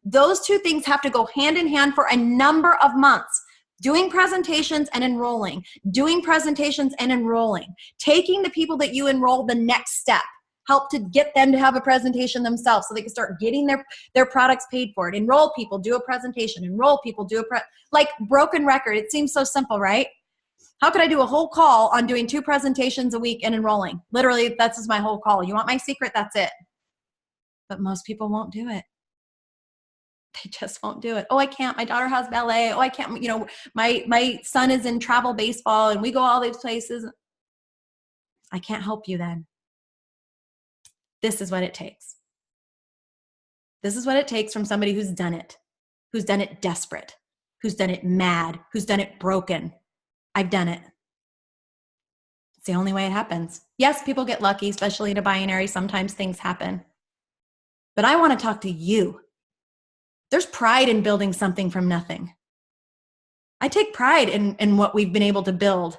S1: Those 2 things have to go hand in hand for a number of months. Doing presentations and enrolling. Doing presentations and enrolling. Taking the people that you enroll the next step. Help to get them to have a presentation themselves so they can start getting their products paid for it. Enroll people, do a presentation. Enroll people, do like broken record. It seems so simple, right? How could I do a whole call on doing 2 presentations a week and enrolling? Literally, that's just my whole call. You want my secret? That's it. But most people won't do it. They just won't do it. Oh, I can't. My daughter has ballet. Oh, I can't. My son is in travel baseball and we go all these places. I can't help you then. This is what it takes. This is what it takes from somebody who's done it desperate, who's done it mad, who's done it broken. I've done it. It's the only way it happens. Yes, people get lucky, especially in a binary. Sometimes things happen. But I want to talk to you. There's pride in building something from nothing. I take pride in what we've been able to build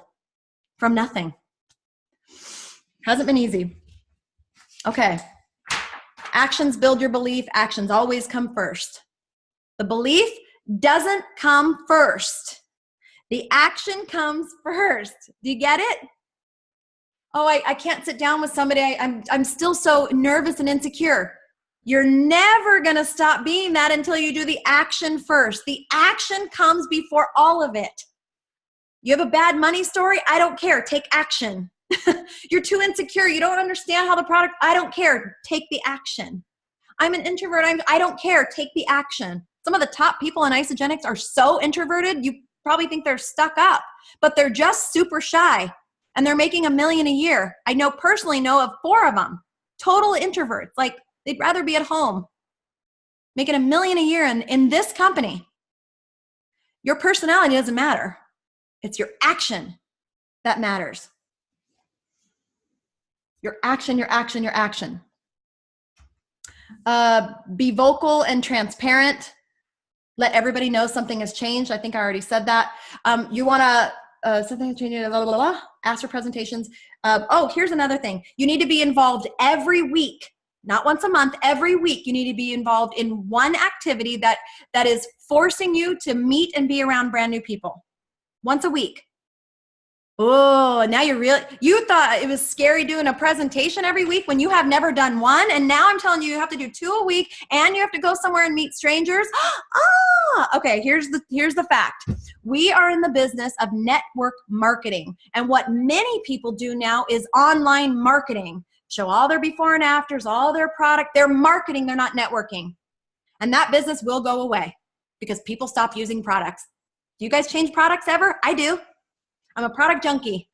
S1: from nothing. Hasn't been easy. Okay. Actions build your belief. Actions always come first. The belief doesn't come first. The action comes first. Do you get it? Oh, I can't sit down with somebody. I'm still so nervous and insecure. You're never going to stop being that until you do the action first. The action comes before all of it. You have a bad money story? I don't care. Take action. You're too insecure. You don't understand how the product, I don't care. Take the action. I'm an introvert. I don't care. Take the action. Some of the top people in Isogenics are so introverted, you probably think they're stuck up, but they're just super shy and they're making $1 million a year. I personally know of 4 of them, total introverts. Like they'd rather be at home making $1 million a year in this company. Your personality doesn't matter. It's your action that matters. Your action, your action, your action. Be vocal and transparent. Let everybody know something has changed. I think I already said that. You want to, something has changed, blah, blah, blah, ask for presentations. Here's another thing. You need to be involved every week, not once a month, every week. You need to be involved in one activity that is forcing you to meet and be around brand new people. Once a week. Oh, now you thought it was scary doing a presentation every week when you have never done one. And now I'm telling you, you have to do 2 a week and you have to go somewhere and meet strangers. Okay. Here's the fact. We are in the business of network marketing. And what many people do now is online marketing. Show all their before and afters, all their product, they're marketing, they're not networking. And that business will go away because people stop using products. Do you guys change products ever? I do. I'm a product junkie.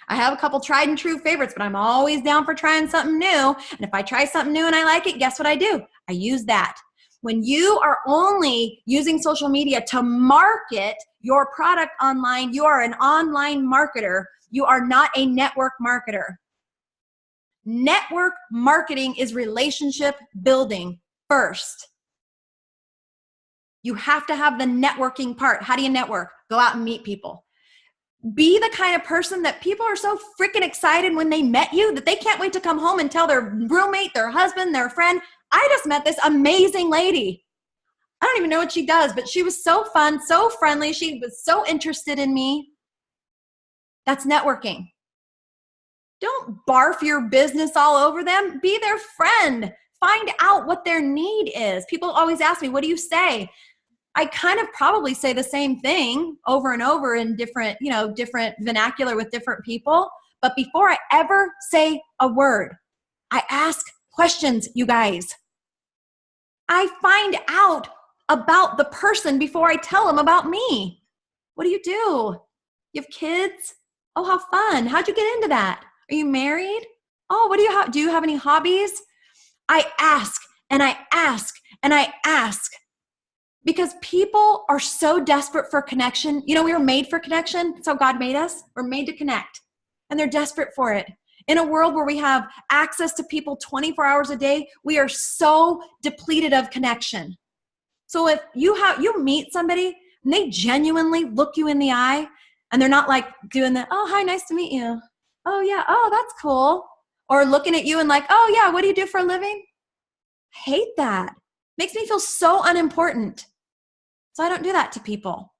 S1: I have a couple tried and true favorites, but I'm always down for trying something new. And if I try something new and I like it, guess what I do? I use that. When you are only using social media to market your product online, you are an online marketer. You are not a network marketer. Network marketing is relationship building first. You have to have the networking part. How do you network? Go out and meet people. Be the kind of person that people are so freaking excited when they met you that they can't wait to come home and tell their roommate, their husband, their friend, I just met this amazing lady. I don't even know what she does, but she was so fun, so friendly. She was so interested in me. That's networking. Don't barf your business all over them. Be their friend. Find out what their need is. People always ask me, what do you say? I kind of probably say the same thing over and over in different vernacular with different people. But before I ever say a word, I ask questions, you guys. I find out about the person before I tell them about me. What do? You have kids? Oh, how fun. How'd you get into that? Are you married? Oh, what do you have? Do you have any hobbies? I ask and I ask and I ask. Because people are so desperate for connection. You know, we were made for connection. That's how God made us. We're made to connect. And they're desperate for it. In a world where we have access to people 24 hours a day, we are so depleted of connection. So if you meet somebody and they genuinely look you in the eye and they're not like doing the, oh, hi, nice to meet you. Oh, yeah. Oh, that's cool. Or looking at you and like, oh, yeah, what do you do for a living? I hate that. Makes me feel so unimportant. So I don't do that to people.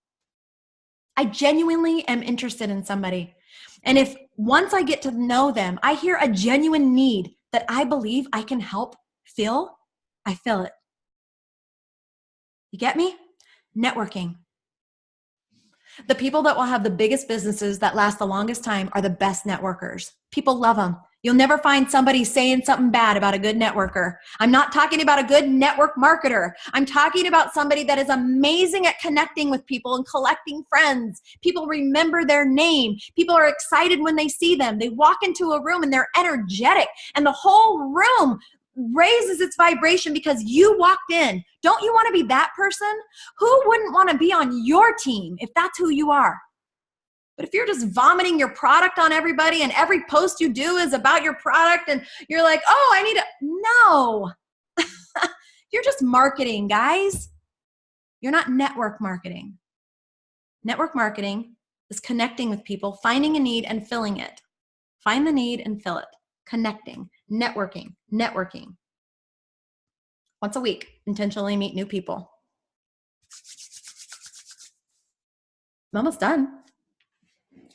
S1: I genuinely am interested in somebody. And if once I get to know them, I hear a genuine need that I believe I can help fill, I fill it. You get me? Networking. The people that will have the biggest businesses that last the longest time are the best networkers. People love them. You'll never find somebody saying something bad about a good networker. I'm not talking about a good network marketer. I'm talking about somebody that is amazing at connecting with people and collecting friends. People remember their name. People are excited when they see them. They walk into a room and they're energetic and the whole room raises its vibration because you walked in. Don't you want to be that person? Who wouldn't want to be on your team if that's who you are? But if you're just vomiting your product on everybody and every post you do is about your product and you're like, oh, I need to, no. You're just marketing, guys. You're not network marketing. Network marketing is connecting with people, finding a need and filling it. Find the need and fill it. Connecting, networking. Once a week, intentionally meet new people. I'm almost done.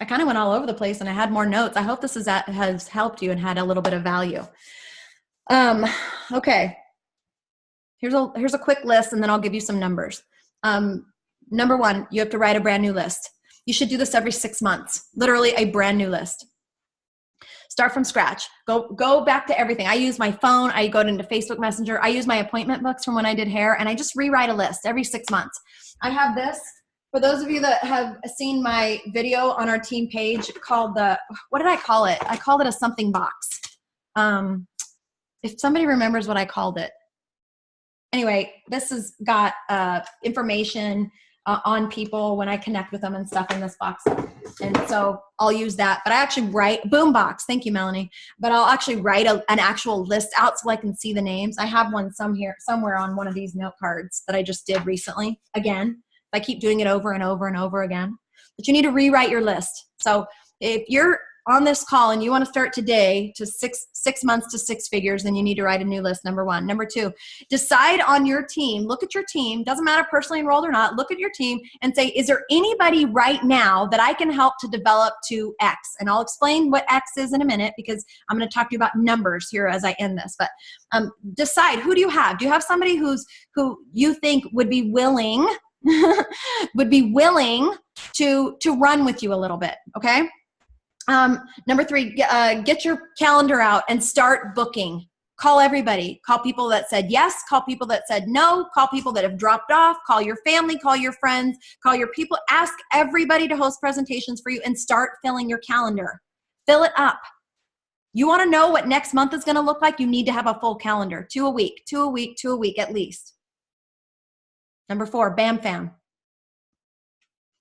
S1: I kind of went all over the place and I had more notes. I hope this has helped you and had a little bit of value. Okay. Here's a quick list and then I'll give you some numbers. Number 1, you have to write a brand new list. You should do this every 6 months, literally a brand new list. Start from scratch. Go back to everything. I use my phone. I go into Facebook Messenger. I use my appointment books from when I did hair and I just rewrite a list every 6 months. I have this. For those of you that have seen my video on our team page called what did I call it? I called it a something box. If somebody remembers what I called it. Anyway, this has got information, on people when I connect with them and stuff in this box. And so I'll use that. But I actually write boombox. Thank you, Melanie. But I'll actually write an actual list out so I can see the names. I have one somewhere on one of these note cards that I just did recently. Again, I keep doing it over and over and over again. But you need to rewrite your list. So if you're on this call and you want to start today to six months to six figures, then you need to write a new list, number one. Number two, decide on your team. Look at your team. Doesn't matter personally enrolled or not. Look at your team and say, is there anybody right now that I can help to develop to X? And I'll explain what X is in a minute because I'm going to talk to you about numbers here as I end this. But decide, who do you have? Do you have somebody who you think would be willing to run with you a little bit, okay? Number three, get your calendar out and start booking. Call everybody. Call people that said yes. Call people that said no. Call people that have dropped off. Call your family. Call your friends. Call your people. Ask everybody to host presentations for you and start filling your calendar. Fill it up. You want to know what next month is going to look like? You need to have a full calendar. 2 a week, 2 a week, 2 a week at least. Number four, bam, fam.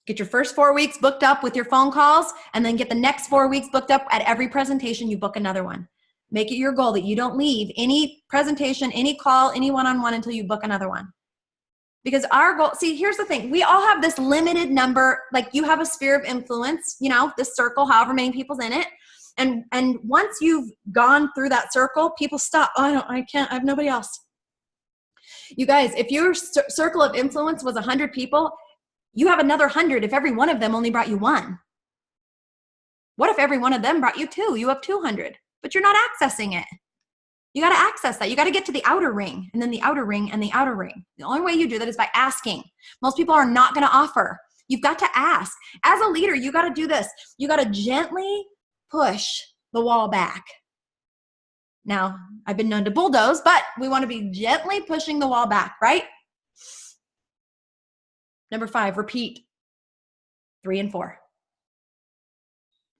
S1: Get your first 4 weeks booked up with your phone calls and then get the next 4 weeks booked up at every presentation. You book another one. Make it your goal that you don't leave any presentation, any call, any one-on-one until you book another one. Because our goal, see, here's the thing. We all have this limited number, like you have a sphere of influence, you know, this circle, however many people's in it. And once you've gone through that circle, people stop. Oh, I can't, I have nobody else. You guys, if your circle of influence was 100 people, you have another 100 if every one of them only brought you one. What if every one of them brought you 2? You have 200, but you're not accessing it. You got to access that. You got to get to the outer ring and then the outer ring and the outer ring. The only way you do that is by asking. Most people are not going to offer. You've got to ask. As a leader, you got to do this. You got to gently push the wall back. Now, I've been known to bulldoze, but we want to be gently pushing the wall back, right? Number 5, repeat 3 and 4.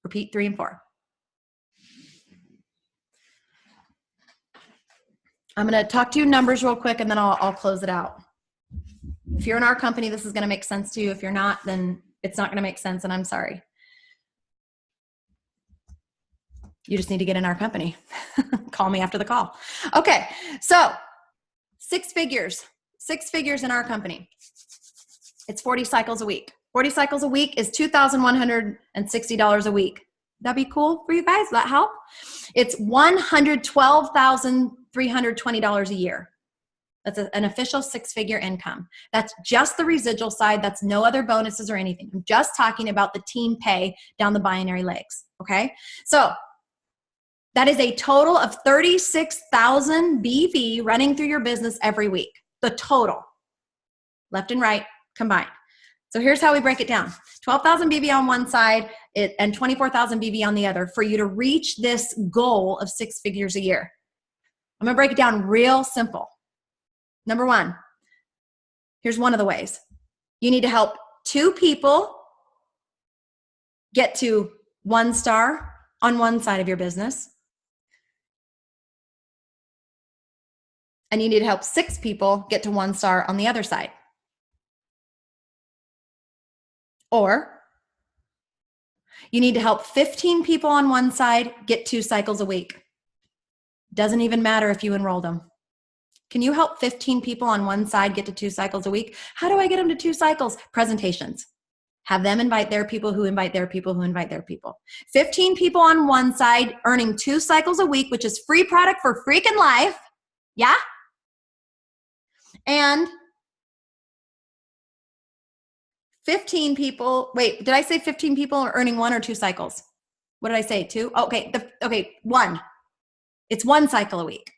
S1: Repeat 3 and 4. I'm going to talk to you numbers real quick and then I'll close it out. If you're in our company, this is going to make sense to you. If you're not, then it's not going to make sense and I'm sorry. You just need to get in our company. Call me after the call. Okay, so 6 figures. 6 figures in our company. It's 40 cycles a week. 40 cycles a week is $2,160 a week. That'd be cool for you guys? Does that help? It's $112,320 a year. That's an official 6-figure income. That's just the residual side. That's no other bonuses or anything. I'm just talking about the team pay down the binary legs, okay? So that is a total of 36,000 BV running through your business every week. The total, left and right, combined. So here's how we break it down. 12,000 BV on one side and 24,000 BV on the other for you to reach this goal of 6 figures a year. I'm going to break it down real simple. Number 1, here's one of the ways. You need to help 2 people get to 1 star on one side of your business. And you need to help 6 people get to 1 star on the other side. Or you need to help 15 people on one side get 2 cycles a week. Doesn't even matter if you enrolled them. Can you help 15 people on one side get to 2 cycles a week? How do I get them to 2 cycles? Presentations. Have them invite their people who invite their people who invite their people. 15 people on one side earning 2 cycles a week, which is free product for freaking life. Yeah? And 15 people, wait, did I say 15 people are earning 1 or 2 cycles? What did I say, 2? Okay, 1. It's 1 cycle a week.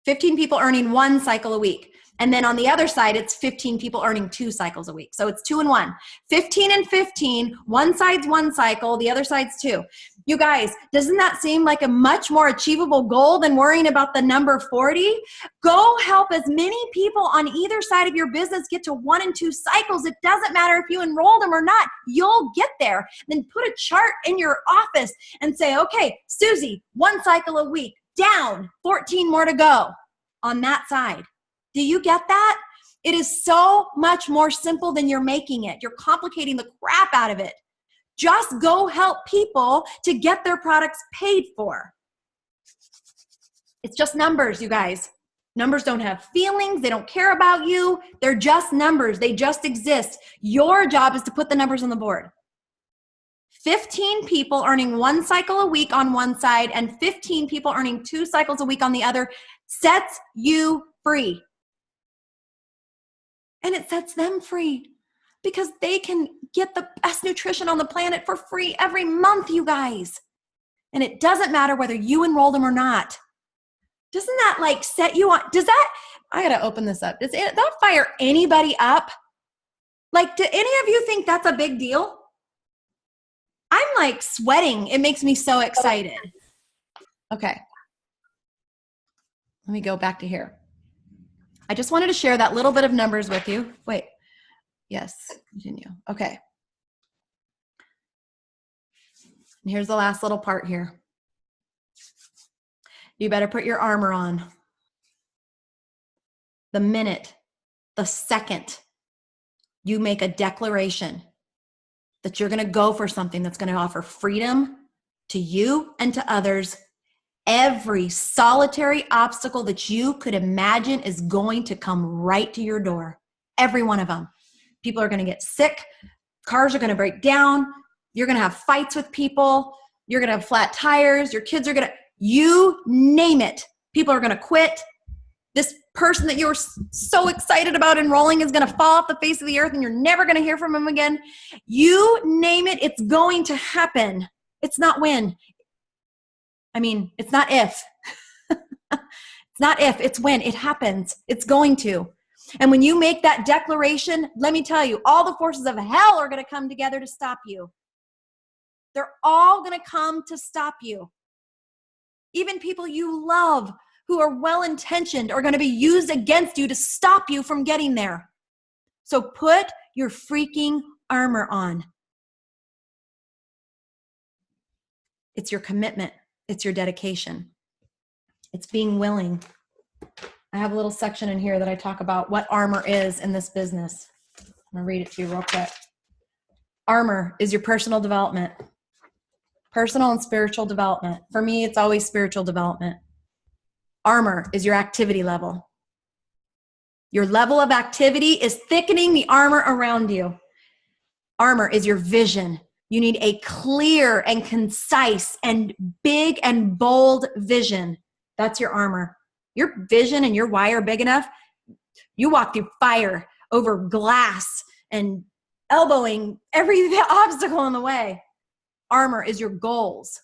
S1: 15 people earning 1 cycle a week. And then on the other side, it's 15 people earning 2 cycles a week. So it's 2 and 1. 15 and 15, one side's 1 cycle, the other side's 2. You guys, doesn't that seem like a much more achievable goal than worrying about the number 40? Go help as many people on either side of your business get to 1 and 2 cycles. It doesn't matter if you enroll them or not. You'll get there. Then put a chart in your office and say, okay, Susie, 1 cycle a week, down, 14 more to go on that side. Do you get that? It is so much more simple than you're making it. You're complicating the crap out of it. Just go help people to get their products paid for. It's just numbers, you guys. Numbers don't have feelings. They don't care about you. They're just numbers. They just exist. Your job is to put the numbers on the board. 15 people earning 1 cycle a week on one side and 15 people earning 2 cycles a week on the other sets you free. And it sets them free because they can get the best nutrition on the planet for free every month, you guys. And it doesn't matter whether you enroll them or not. Doesn't that like set you on? Does that, I gotta open this up. Does that fire anybody up? Like, do any of you think that's a big deal? I'm like sweating. It makes me so excited. Okay. Let me go back to here. I just wanted to share that little bit of numbers with you. Wait. Yes. Continue. Okay. And here's the last little part here. You better put your armor on. The minute, the second you make a declaration that you're going to go for something that's going to offer freedom to you and to others, every solitary obstacle that you could imagine is going to come right to your door. Every one of them. People are going to get sick. Cars are going to break down. You're going to have fights with people. You're going to have flat tires. Your kids are going to, you name it. People are going to quit. This person that you were so excited about enrolling is going to fall off the face of the earth and you're never going to hear from him again. You name it, it's going to happen. It's not when. I mean, it's not if. It's not if, it's when. It happens. It's going to. And when you make that declaration, let me tell you, all the forces of hell are going to come together to stop you. They're all going to come to stop you. Even people you love who are well-intentioned are going to be used against you to stop you from getting there. So put your freaking armor on. It's your commitment. It's your dedication. It's being willing. I have a little section in here that I talk about what armor is in this business. I'm going to read it to you real quick. Armor is your personal development. Personal and spiritual development. For me, it's always spiritual development. Armor is your activity level. Your level of activity is thickening the armor around you. Armor is your vision. You need a clear and concise and big and bold vision. That's your armor. Your vision and your why are big enough. You walk through fire, over glass, and elbowing every obstacle in the way. Armor is your goals.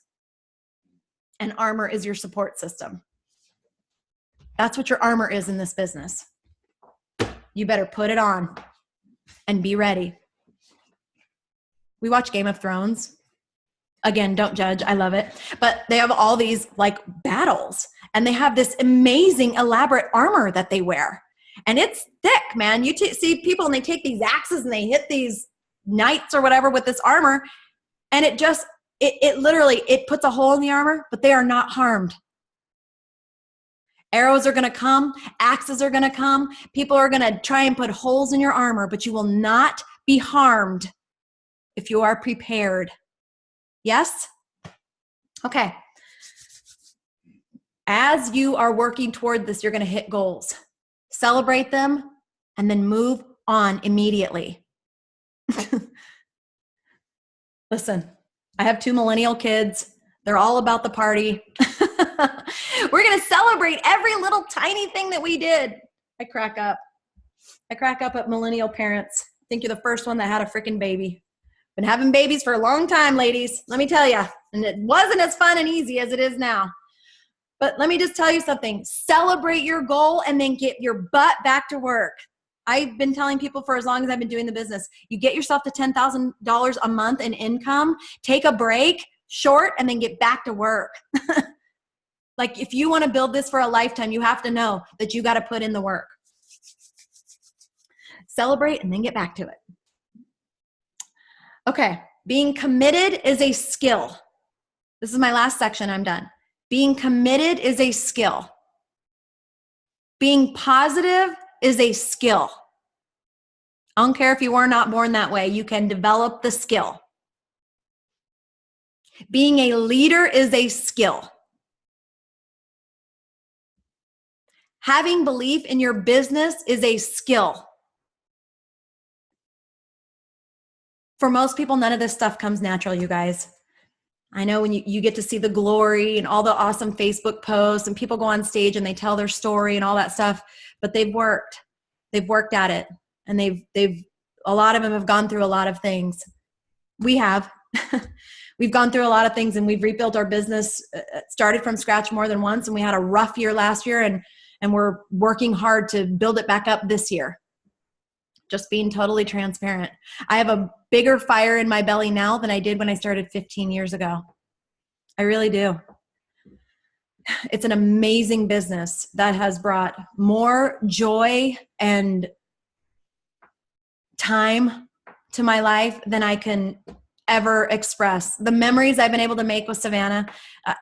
S1: And armor is your support system. That's what your armor is in this business. You better put it on and be ready. We watch Game of Thrones. Again, don't judge. I love it. But they have all these like battles and they have this amazing elaborate armor that they wear. And it's thick, man. You see people and they take these axes and they hit these knights or whatever with this armor. And it literally puts a hole in the armor, but they are not harmed. Arrows are going to come. Axes are going to come. People are going to try and put holes in your armor, but you will not be harmed if you are prepared. Yes? Okay. As you are working toward this, you're going to hit goals. Celebrate them and then move on immediately. Listen, I have 2 millennial kids. They're all about the party. We're going to celebrate every little tiny thing that we did. I crack up. I crack up at millennial parents. I think you're the first one that had a freaking baby. Been having babies for a long time, ladies. Let me tell you. And it wasn't as fun and easy as it is now. But let me just tell you something. Celebrate your goal and then get your butt back to work. I've been telling people for as long as I've been doing the business, you get yourself to $10,000 a month in income, take a break, short, and then get back to work. Like if you want to build this for a lifetime, you have to know that you got to put in the work. Celebrate and then get back to it. Okay, being committed is a skill. This is my last section, I'm done. Being committed is a skill. Being positive is a skill. I don't care if you were not born that way. You can develop the skill. Being a leader is a skill. Having belief in your business is a skill. For most people, none of this stuff comes natural, you guys. I know when you get to see the glory and all the awesome Facebook posts and people go on stage and they tell their story and all that stuff, but they've worked at it, and a lot of them have gone through a lot of things. We have. We've gone through a lot of things, and we've rebuilt our business, started from scratch more than once, and we had a rough year last year, and we're working hard to build it back up this year. Just being totally transparent. I have a bigger fire in my belly now than I did when I started 15 years ago. I really do. It's an amazing business that has brought more joy and time to my life than I can ever express. The memories I've been able to make with Savannah,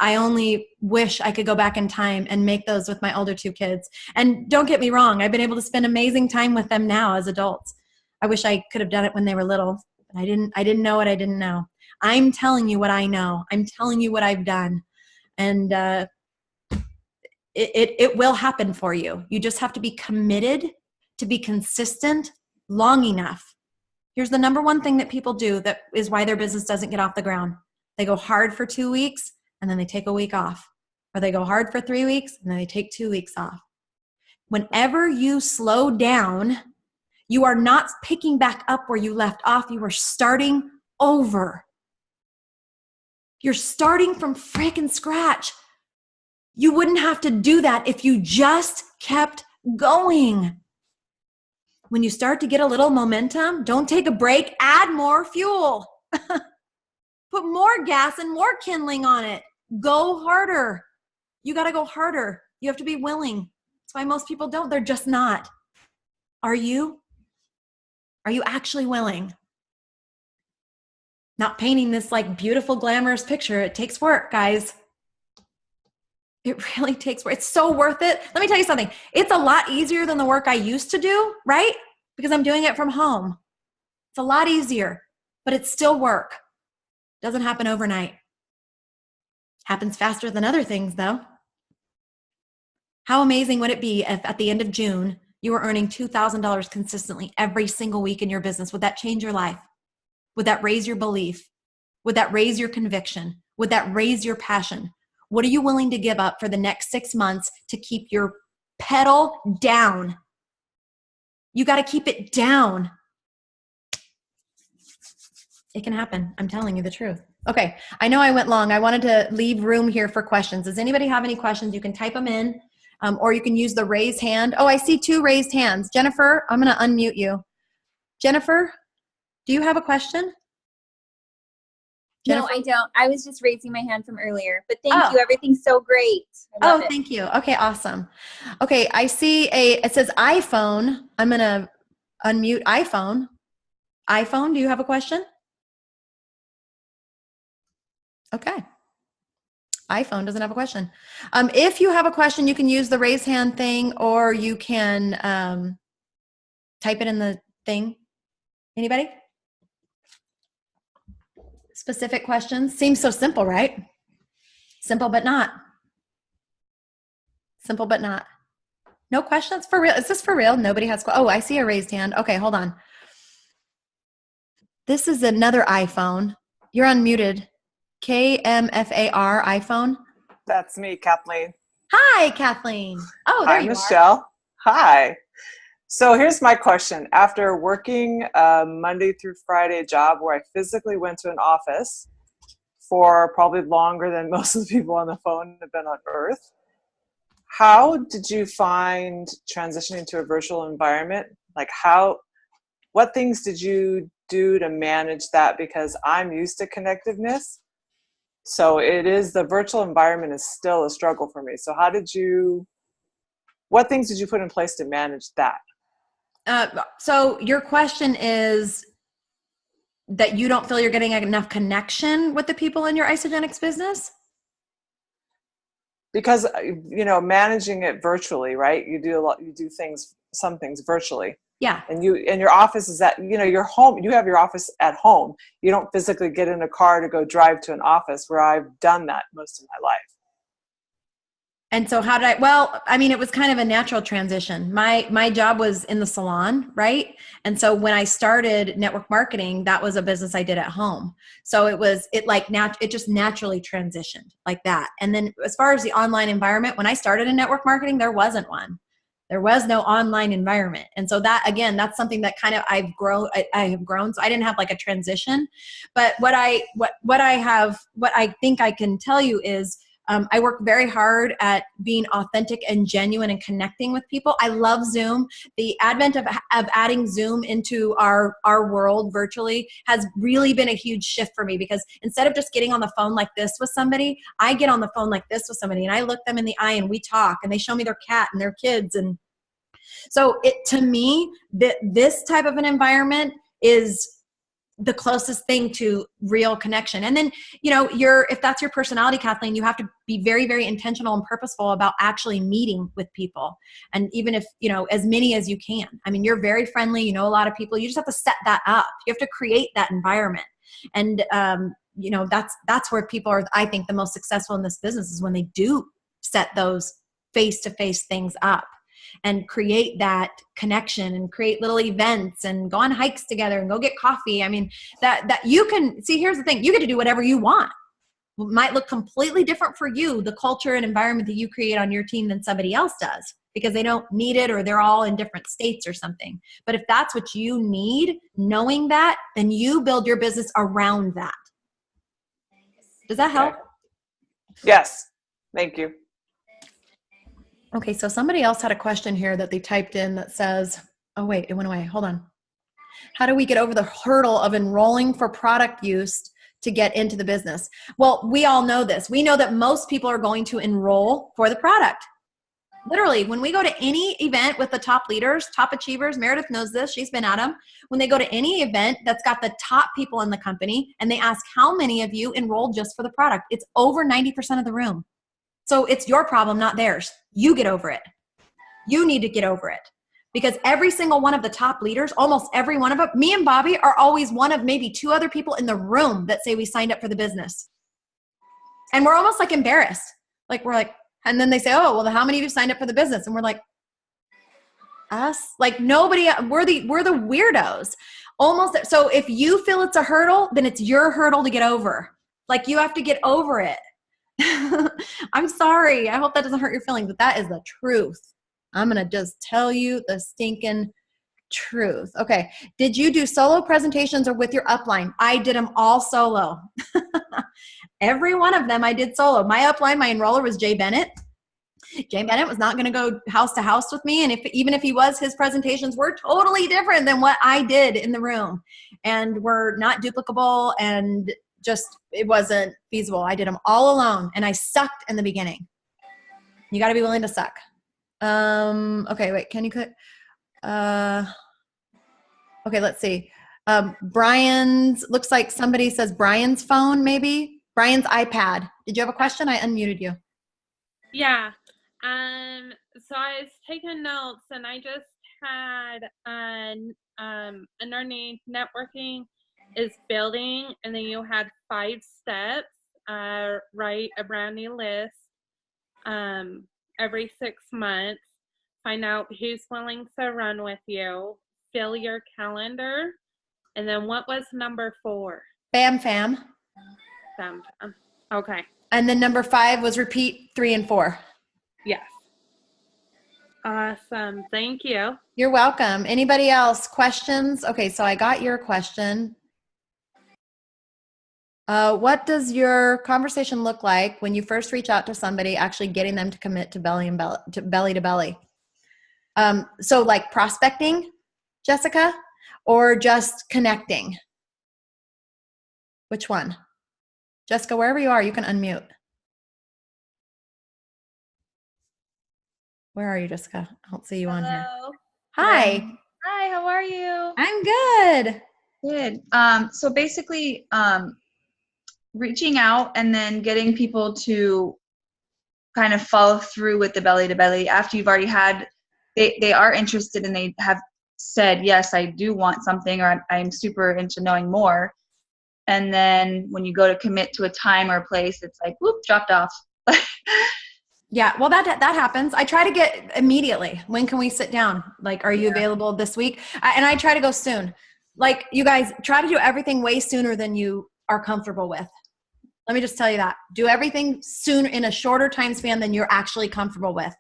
S1: I only wish I could go back in time and make those with my older two kids. And don't get me wrong, I've been able to spend amazing time with them now as adults. I wish I could have done it when they were little. I didn't know what I didn't know. I'm telling you what I know. I'm telling you what I've done. And it will happen for you. You just have to be committed, to be consistent long enough. Here's the number one thing that people do that is why their business doesn't get off the ground. They go hard for 2 weeks and then they take a week off. Or they go hard for 3 weeks and then they take 2 weeks off. Whenever you slow down, you are not picking back up where you left off. You are starting over. You're starting from freaking scratch. You wouldn't have to do that if you just kept going. When you start to get a little momentum, don't take a break, add more fuel. Put more gas and more kindling on it. Go harder. You got to go harder. You have to be willing. That's why most people don't. They're just not. Are you? Are you actually willing? Not painting this like beautiful, glamorous picture. It takes work, guys. It really takes work. It's so worth it. Let me tell you something. It's a lot easier than the work I used to do, right? Because I'm doing it from home. It's a lot easier, but it's still work. Doesn't happen overnight. Happens faster than other things, though. How amazing would it be if at the end of June, you were earning $2,000 consistently every single week in your business? Would that change your life? Would that raise your belief? Would that raise your conviction? Would that raise your passion? What are you willing to give up for the next 6 months to keep your pedal down? You got to keep it down. It can happen. I'm telling you the truth. Okay. I know I went long. I wanted to leave room here for questions. Does anybody have any questions? You can type them in, or you can use the raise hand. Oh, I see 2 raised hands. Jennifer, I'm going to unmute you. Jennifer, do you have a question?
S2: Jennifer? No, I don't. I was just raising my hand from earlier, but thank you. Everything's so great. I love it.
S1: Thank you. Okay, awesome. Okay, I see it says iPhone. I'm going to unmute iPhone. iPhone, do you have a question? Okay. iPhone doesn't have a question. If you have a question, you can use the raise hand thing, or you can type it in the thing. Anybody? Specific questions? Seems so simple, right? Simple, but not. Simple, but not. No questions? For real? Is this for real? Nobody has. Oh, I see a raised hand. Okay, hold on. This is another iPhone. You're unmuted. KMFAR iPhone.
S3: That's me, Kathleen.
S1: Hi, Kathleen. Oh, there you are.
S3: Hi, Michelle. Hi. So here's my question. After working a Monday through Friday job where I physically went to an office for probably longer than most of the people on the phone have been on Earth, how did you find transitioning to a virtual environment? Like what things did you do to manage that? Because I'm used to connectiveness. So the virtual environment is still a struggle for me. So what things did you put in place to manage that?
S1: So your question is that you don't feel you're getting enough connection with the people in your Isogenics business?
S3: Because, managing it virtually, right? You do some things virtually.
S1: Yeah.
S3: And your office is at, your home. You have your office at home. You don't physically get in a car to go drive to an office, where I've done that most of my life.
S1: And so it was kind of a natural transition. My job was in the salon, right? And so when I started network marketing, that was a business I did at home. So it just naturally transitioned like that. And then as far as the online environment, when I started in network marketing, there wasn't one. There was no online environment. And so that, again, that's something that kind of I have grown. So I didn't have like a transition, but what I think I can tell you is, I work very hard at being authentic and genuine and connecting with people. I love Zoom. The advent of adding Zoom into our world virtually has really been a huge shift for me, because instead of just getting on the phone like this with somebody, I get on the phone like this with somebody and I look them in the eye and we talk, and they show me their cat and their kids. And so to me, this type of an environment is the closest thing to real connection. And then, if that's your personality, Kathleen, you have to be very, very intentional and purposeful about actually meeting with people. And even if, as many as you can, you're very friendly, you know a lot of people, you just have to set that up. You have to create that environment. And, that's where people are, I think, the most successful in this business, is when they do set those face-to-face things up and create that connection and create little events and go on hikes together and go get coffee. That you can see, here's the thing, you get to do whatever you want. It might look completely different for you, the culture and environment that you create on your team, than somebody else does, because they don't need it or they're all in different states or something. But if that's what you need, knowing that, then you build your business around that. Does that help?
S3: Yes. Thank you.
S1: Okay, so somebody else had a question here that they typed in that says, oh wait, it went away. Hold on. How do we get over the hurdle of enrolling for product use to get into the business? Well, we all know this. We know that most people are going to enroll for the product. Literally, when we go to any event with the top leaders, top achievers, Meredith knows this, she's been at them. When they go to any event that's got the top people in the company and they ask how many of you enrolled just for the product, it's over 90% of the room. So it's your problem, not theirs. You get over it. You need to get over it. Because every single one of the top leaders, almost every one of them, me and Bobby are always one of maybe two other people in the room that say we signed up for the business. And we're almost like embarrassed. And then they say, oh, well, how many of you signed up for the business? And we're like, us? Like nobody, we're the weirdos. Almost. So if you feel it's a hurdle, then it's your hurdle to get over. Like you have to get over it. I'm sorry. I hope that doesn't hurt your feelings, but that is the truth. I'm going to just tell you the stinking truth. Okay. Did you do solo presentations or with your upline? I did them all solo. Every one of them I did solo. My upline, my enroller was Jay Bennett. Jay Bennett was not going to go house to house with me. And even if he was, his presentations were totally different than what I did in the room and were not duplicable, and just, it wasn't feasible. I did them all alone and I sucked in the beginning. You got to be willing to suck. Okay, wait, can you click? Okay, let's see. Brian's, looks like somebody says Brian's phone, maybe. Brian's iPad. Did you have a question? I unmuted you.
S4: Yeah. So I was taking notes and I just had underneath networking is building, and then you had 5 steps. Write a brand new list every 6 months. Find out who's willing to run with you. Fill your calendar. And then what was number 4?
S1: Bam Fam.
S4: Bam Fam. Okay.
S1: And then number 5 was repeat 3 and 4.
S4: Yes. Awesome. Thank you.
S1: You're welcome. Anybody else? Questions? Okay, so I got your question. What does your conversation look like when you first reach out to somebody, actually getting them to commit to belly to belly? So like prospecting, Jessica, or just connecting? Which one? Jessica, wherever you are, you can unmute. Where are you, Jessica? I don't see you on here. Hi.
S5: Hi, how are you?
S1: I'm good.
S5: Good. So basically, reaching out and then getting people to kind of follow through with the belly to belly after you've already had, they are interested and they have said, yes, I do want something, or I'm super into knowing more. And then when you go to commit to a time or a place, it's like, whoop, dropped off.
S1: Yeah, well, that happens. I try to get immediately. When can we sit down? Like, are you available this week? And I try to go soon. Like, you guys try to do everything way sooner than you are comfortable with. Let me just tell you that. Do everything soon in a shorter time span than you're actually comfortable with.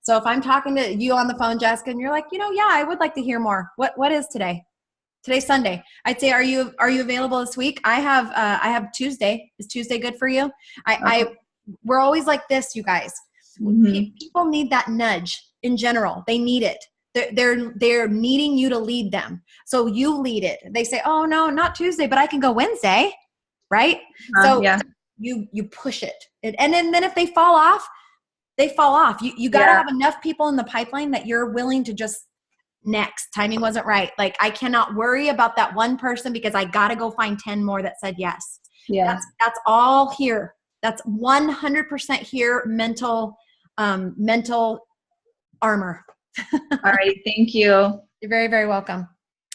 S1: So if I'm talking to you on the phone, Jessica, and you're like, yeah, I would like to hear more. What is today? Today's Sunday. I'd say, are you available this week? I have Tuesday. Is Tuesday good for you? We're always like this, you guys. Mm-hmm. People need that nudge in general. They need it. They're needing you to lead them. So you lead it. They say, oh no, not Tuesday, but I can go Wednesday. Right? So you push it. And then if they fall off, they fall off. You got to have enough people in the pipeline that you're willing to just next. Timing wasn't right. Like, I cannot worry about that one person because I got to go find 10 more that said yes. Yeah. That's all here. That's 100% here. Mental armor.
S5: All right. Thank you.
S1: You're very, very welcome.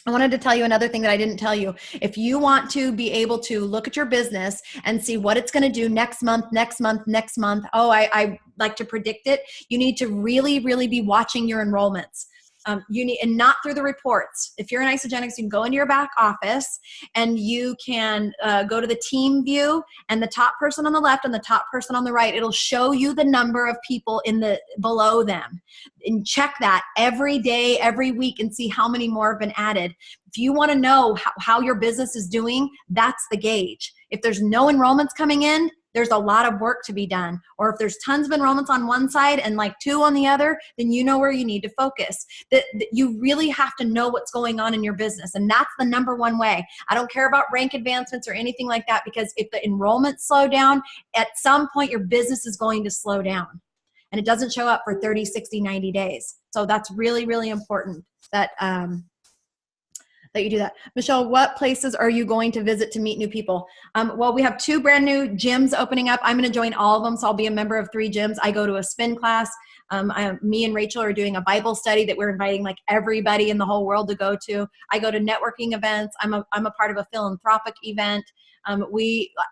S1: I wanted to tell you another thing that I didn't tell you. If you want to be able to look at your business and see what it's going to do next month, I like to predict it. You need to really, really be watching your enrollments. You need, and not through the reports. If you're in Isogenics, you can go into your back office and you can go to the team view, and the top person on the left and the top person on the right, it'll show you the number of people below them. And check that every day, every week, and see how many more have been added. If you want to know how your business is doing, that's the gauge. If there's no enrollments coming in, there's a lot of work to be done. Or if there's tons of enrollments on one side and like 2 on the other, then you know where you need to focus. That you really have to know what's going on in your business. And that's the number one way. I don't care about rank advancements or anything like that, because if the enrollments slow down, at some point your business is going to slow down. And it doesn't show up for 30, 60, 90 days. So that's really, really important that you do that. Michelle, what places are you going to visit to meet new people? Well, we have 2 brand new gyms opening up. I'm going to join all of them, so I'll be a member of 3 gyms. I go to a spin class. Me and Rachel are doing a Bible study that we're inviting like everybody in the whole world to go to. I go to networking events. I'm a part of a philanthropic event.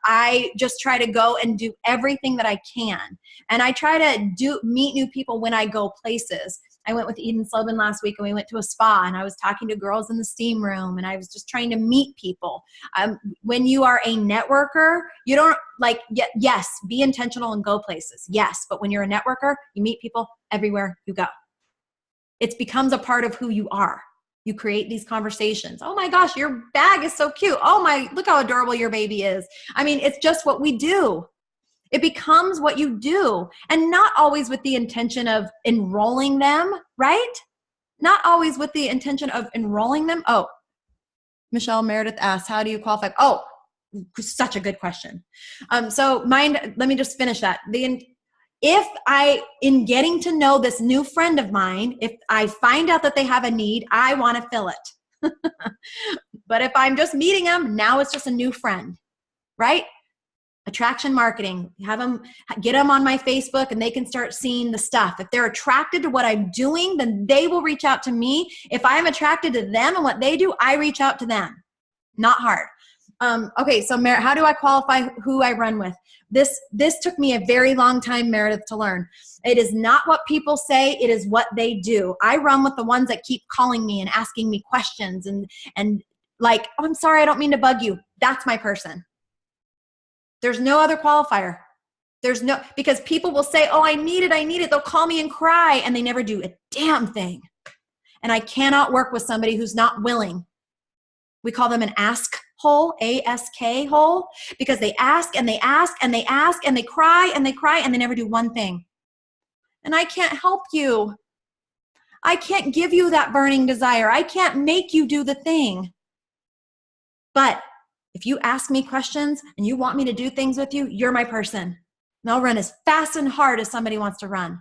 S1: I just try to go and do everything that I can. And I try to meet new people when I go places. I went with Eden Slobin last week and we went to a spa and I was talking to girls in the steam room and I was just trying to meet people. When you are a networker, you don't yes, be intentional and go places. Yes. But when you're a networker, you meet people everywhere you go. It becomes a part of who you are. You create these conversations. Oh my gosh, your bag is so cute. Oh my, look how adorable your baby is. I mean, it's just what we do. It becomes what you do, and not always with the intention of enrolling them, right? Not always with the intention of enrolling them. Oh, Michelle Meredith asks, how do you qualify? Oh, such a good question. So let me just finish that. In getting to know this new friend of mine, if I find out that they have a need, I want to fill it. But if I'm just meeting them, now it's just a new friend, right? Attraction marketing, get them on my Facebook and they can start seeing the stuff. If they're attracted to what I'm doing, then they will reach out to me. If I'm attracted to them and what they do, I reach out to them. Not hard. Okay, so how do I qualify who I run with? This took me a very long time, Meredith, to learn. It is not what people say, it is what they do. I run with the ones that keep calling me and asking me questions and like, oh, I'm sorry, I don't mean to bug you. That's my person. There's no other qualifier. Because people will say, oh, I need it. They'll call me and cry, and they never do a damn thing. And I cannot work with somebody who's not willing. We call them an ask hole, A-S-K hole, because they ask and they ask and they ask and they cry and they cry and they never do one thing. And I can't help you. I can't give you that burning desire. I can't make you do the thing. But if you ask me questions and you want me to do things with you, you're my person. And I'll run as fast and hard as somebody wants to run.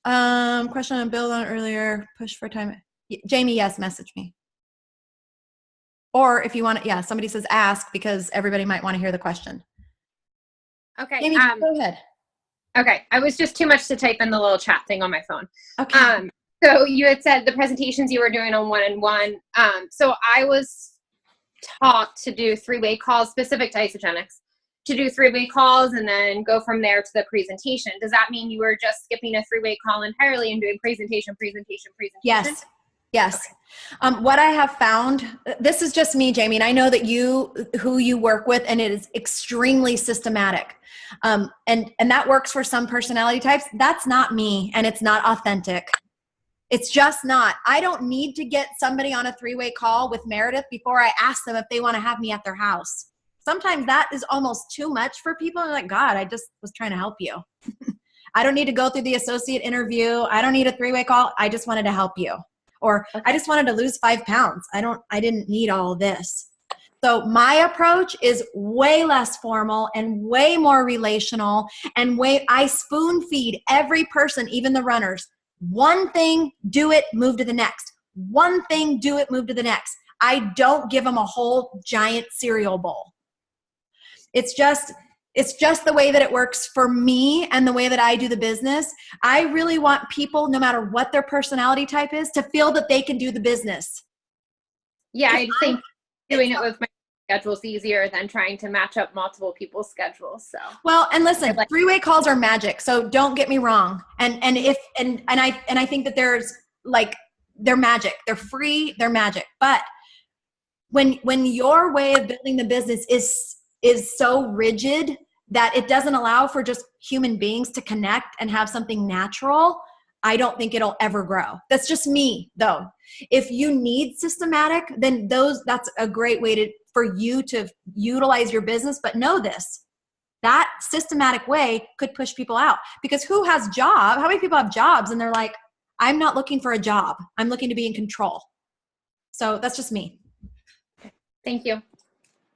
S1: Question on build on earlier, push for time. Jamie, yes, message me. Or if you want to, somebody says ask because everybody might want to hear the question.
S6: Okay.
S1: Jamie, go ahead.
S6: Okay. I was just too much to type in the little chat thing on my phone.
S1: Okay.
S6: So you had said the presentations you were doing on one-on-one. So I was taught to do three-way calls specific to Isogenics, to do three-way calls and then go from there to the presentation. Does that mean you were just skipping a three-way call entirely and doing presentation?
S1: Yes. Yes. Okay. What I have found, this is just me, Jamie, and I know that who you work with, and it is extremely systematic. And that works for some personality types. That's not me, and it's not authentic. It's just not. I don't need to get somebody on a three-way call with Meredith before I ask them if they want to have me at their house. Sometimes that is almost too much for people. They're like, God, I just was trying to help you. I don't need to go through the associate interview. I don't need a three-way call. I just wanted to help you. Or I just wanted to lose 5 pounds. I didn't need all of this. So my approach is way less formal and way more relational, and I spoon feed every person, even the runners. One thing, do it, move to the next. One thing, do it, move to the next. I don't give them a whole giant cereal bowl. It's just the way that it works for me and the way that I do the business. I really want people, no matter what their personality type is, to feel that they can do the business.
S6: Yeah, I think doing it with my schedule's easier than trying to match up multiple people's schedules. So
S1: well, and listen, three-way calls are magic. So don't get me wrong. And I think that there's they're magic. They're free. They're magic. But when your way of building the business is so rigid that it doesn't allow for just human beings to connect and have something natural, I don't think it'll ever grow. That's just me, though. If you need systematic, then that's a great way for you to utilize your business. But know this, that systematic way could push people out, because how many people have jobs and they're like, I'm not looking for a job. I'm looking to be in control. So that's just me.
S6: Thank you.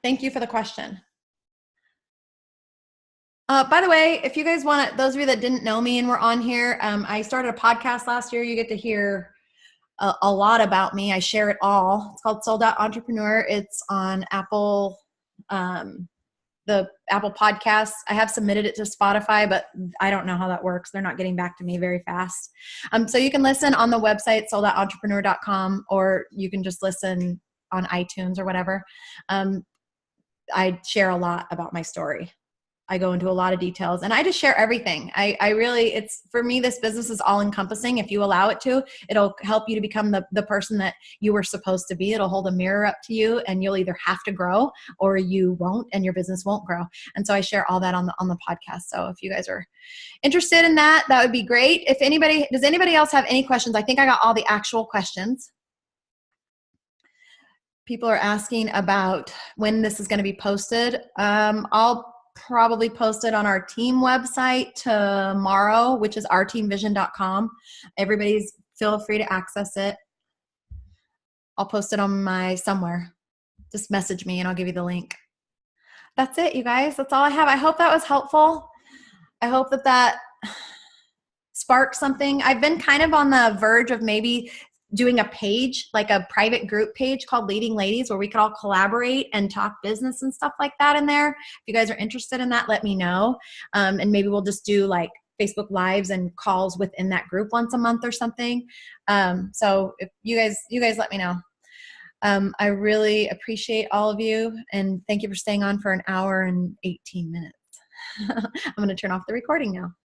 S1: Thank you for the question. By the way, if you guys want to, those of you that didn't know me and were on here, I started a podcast last year. You get to hear a lot about me. I share it all. It's called Sold Out Entrepreneur. It's on Apple, the Apple Podcasts. I have submitted it to Spotify, but I don't know how that works. They're not getting back to me very fast. So you can listen on the website, soldoutentrepreneur.com, or you can just listen on iTunes or whatever. I share a lot about my story. I go into a lot of details, and I just share everything. For me, this business is all encompassing. If you allow it to, it'll help you to become the person that you were supposed to be. It'll hold a mirror up to you, and you'll either have to grow or you won't, and your business won't grow. And so I share all that on the podcast. So if you guys are interested in that, that would be great. Does anybody else have any questions? I think I got all the actual questions. People are asking about when this is going to be posted. I'll probably post it on our team website tomorrow, which is ourteamvision.com. Everybody's feel free to access it. I'll post it on somewhere. Just message me and I'll give you the link. That's it, you guys. That's all I have. I hope that was helpful. I hope that sparked something. I've been kind of on the verge of maybe doing a page, like a private group page called Leading Ladies, where we could all collaborate and talk business and stuff like that in there. If you guys are interested in that, let me know. And maybe we'll just do like Facebook Lives and calls within that group once a month or something. So if you guys let me know. I really appreciate all of you, and thank you for staying on for an hour and 18 minutes. I'm going to turn off the recording now.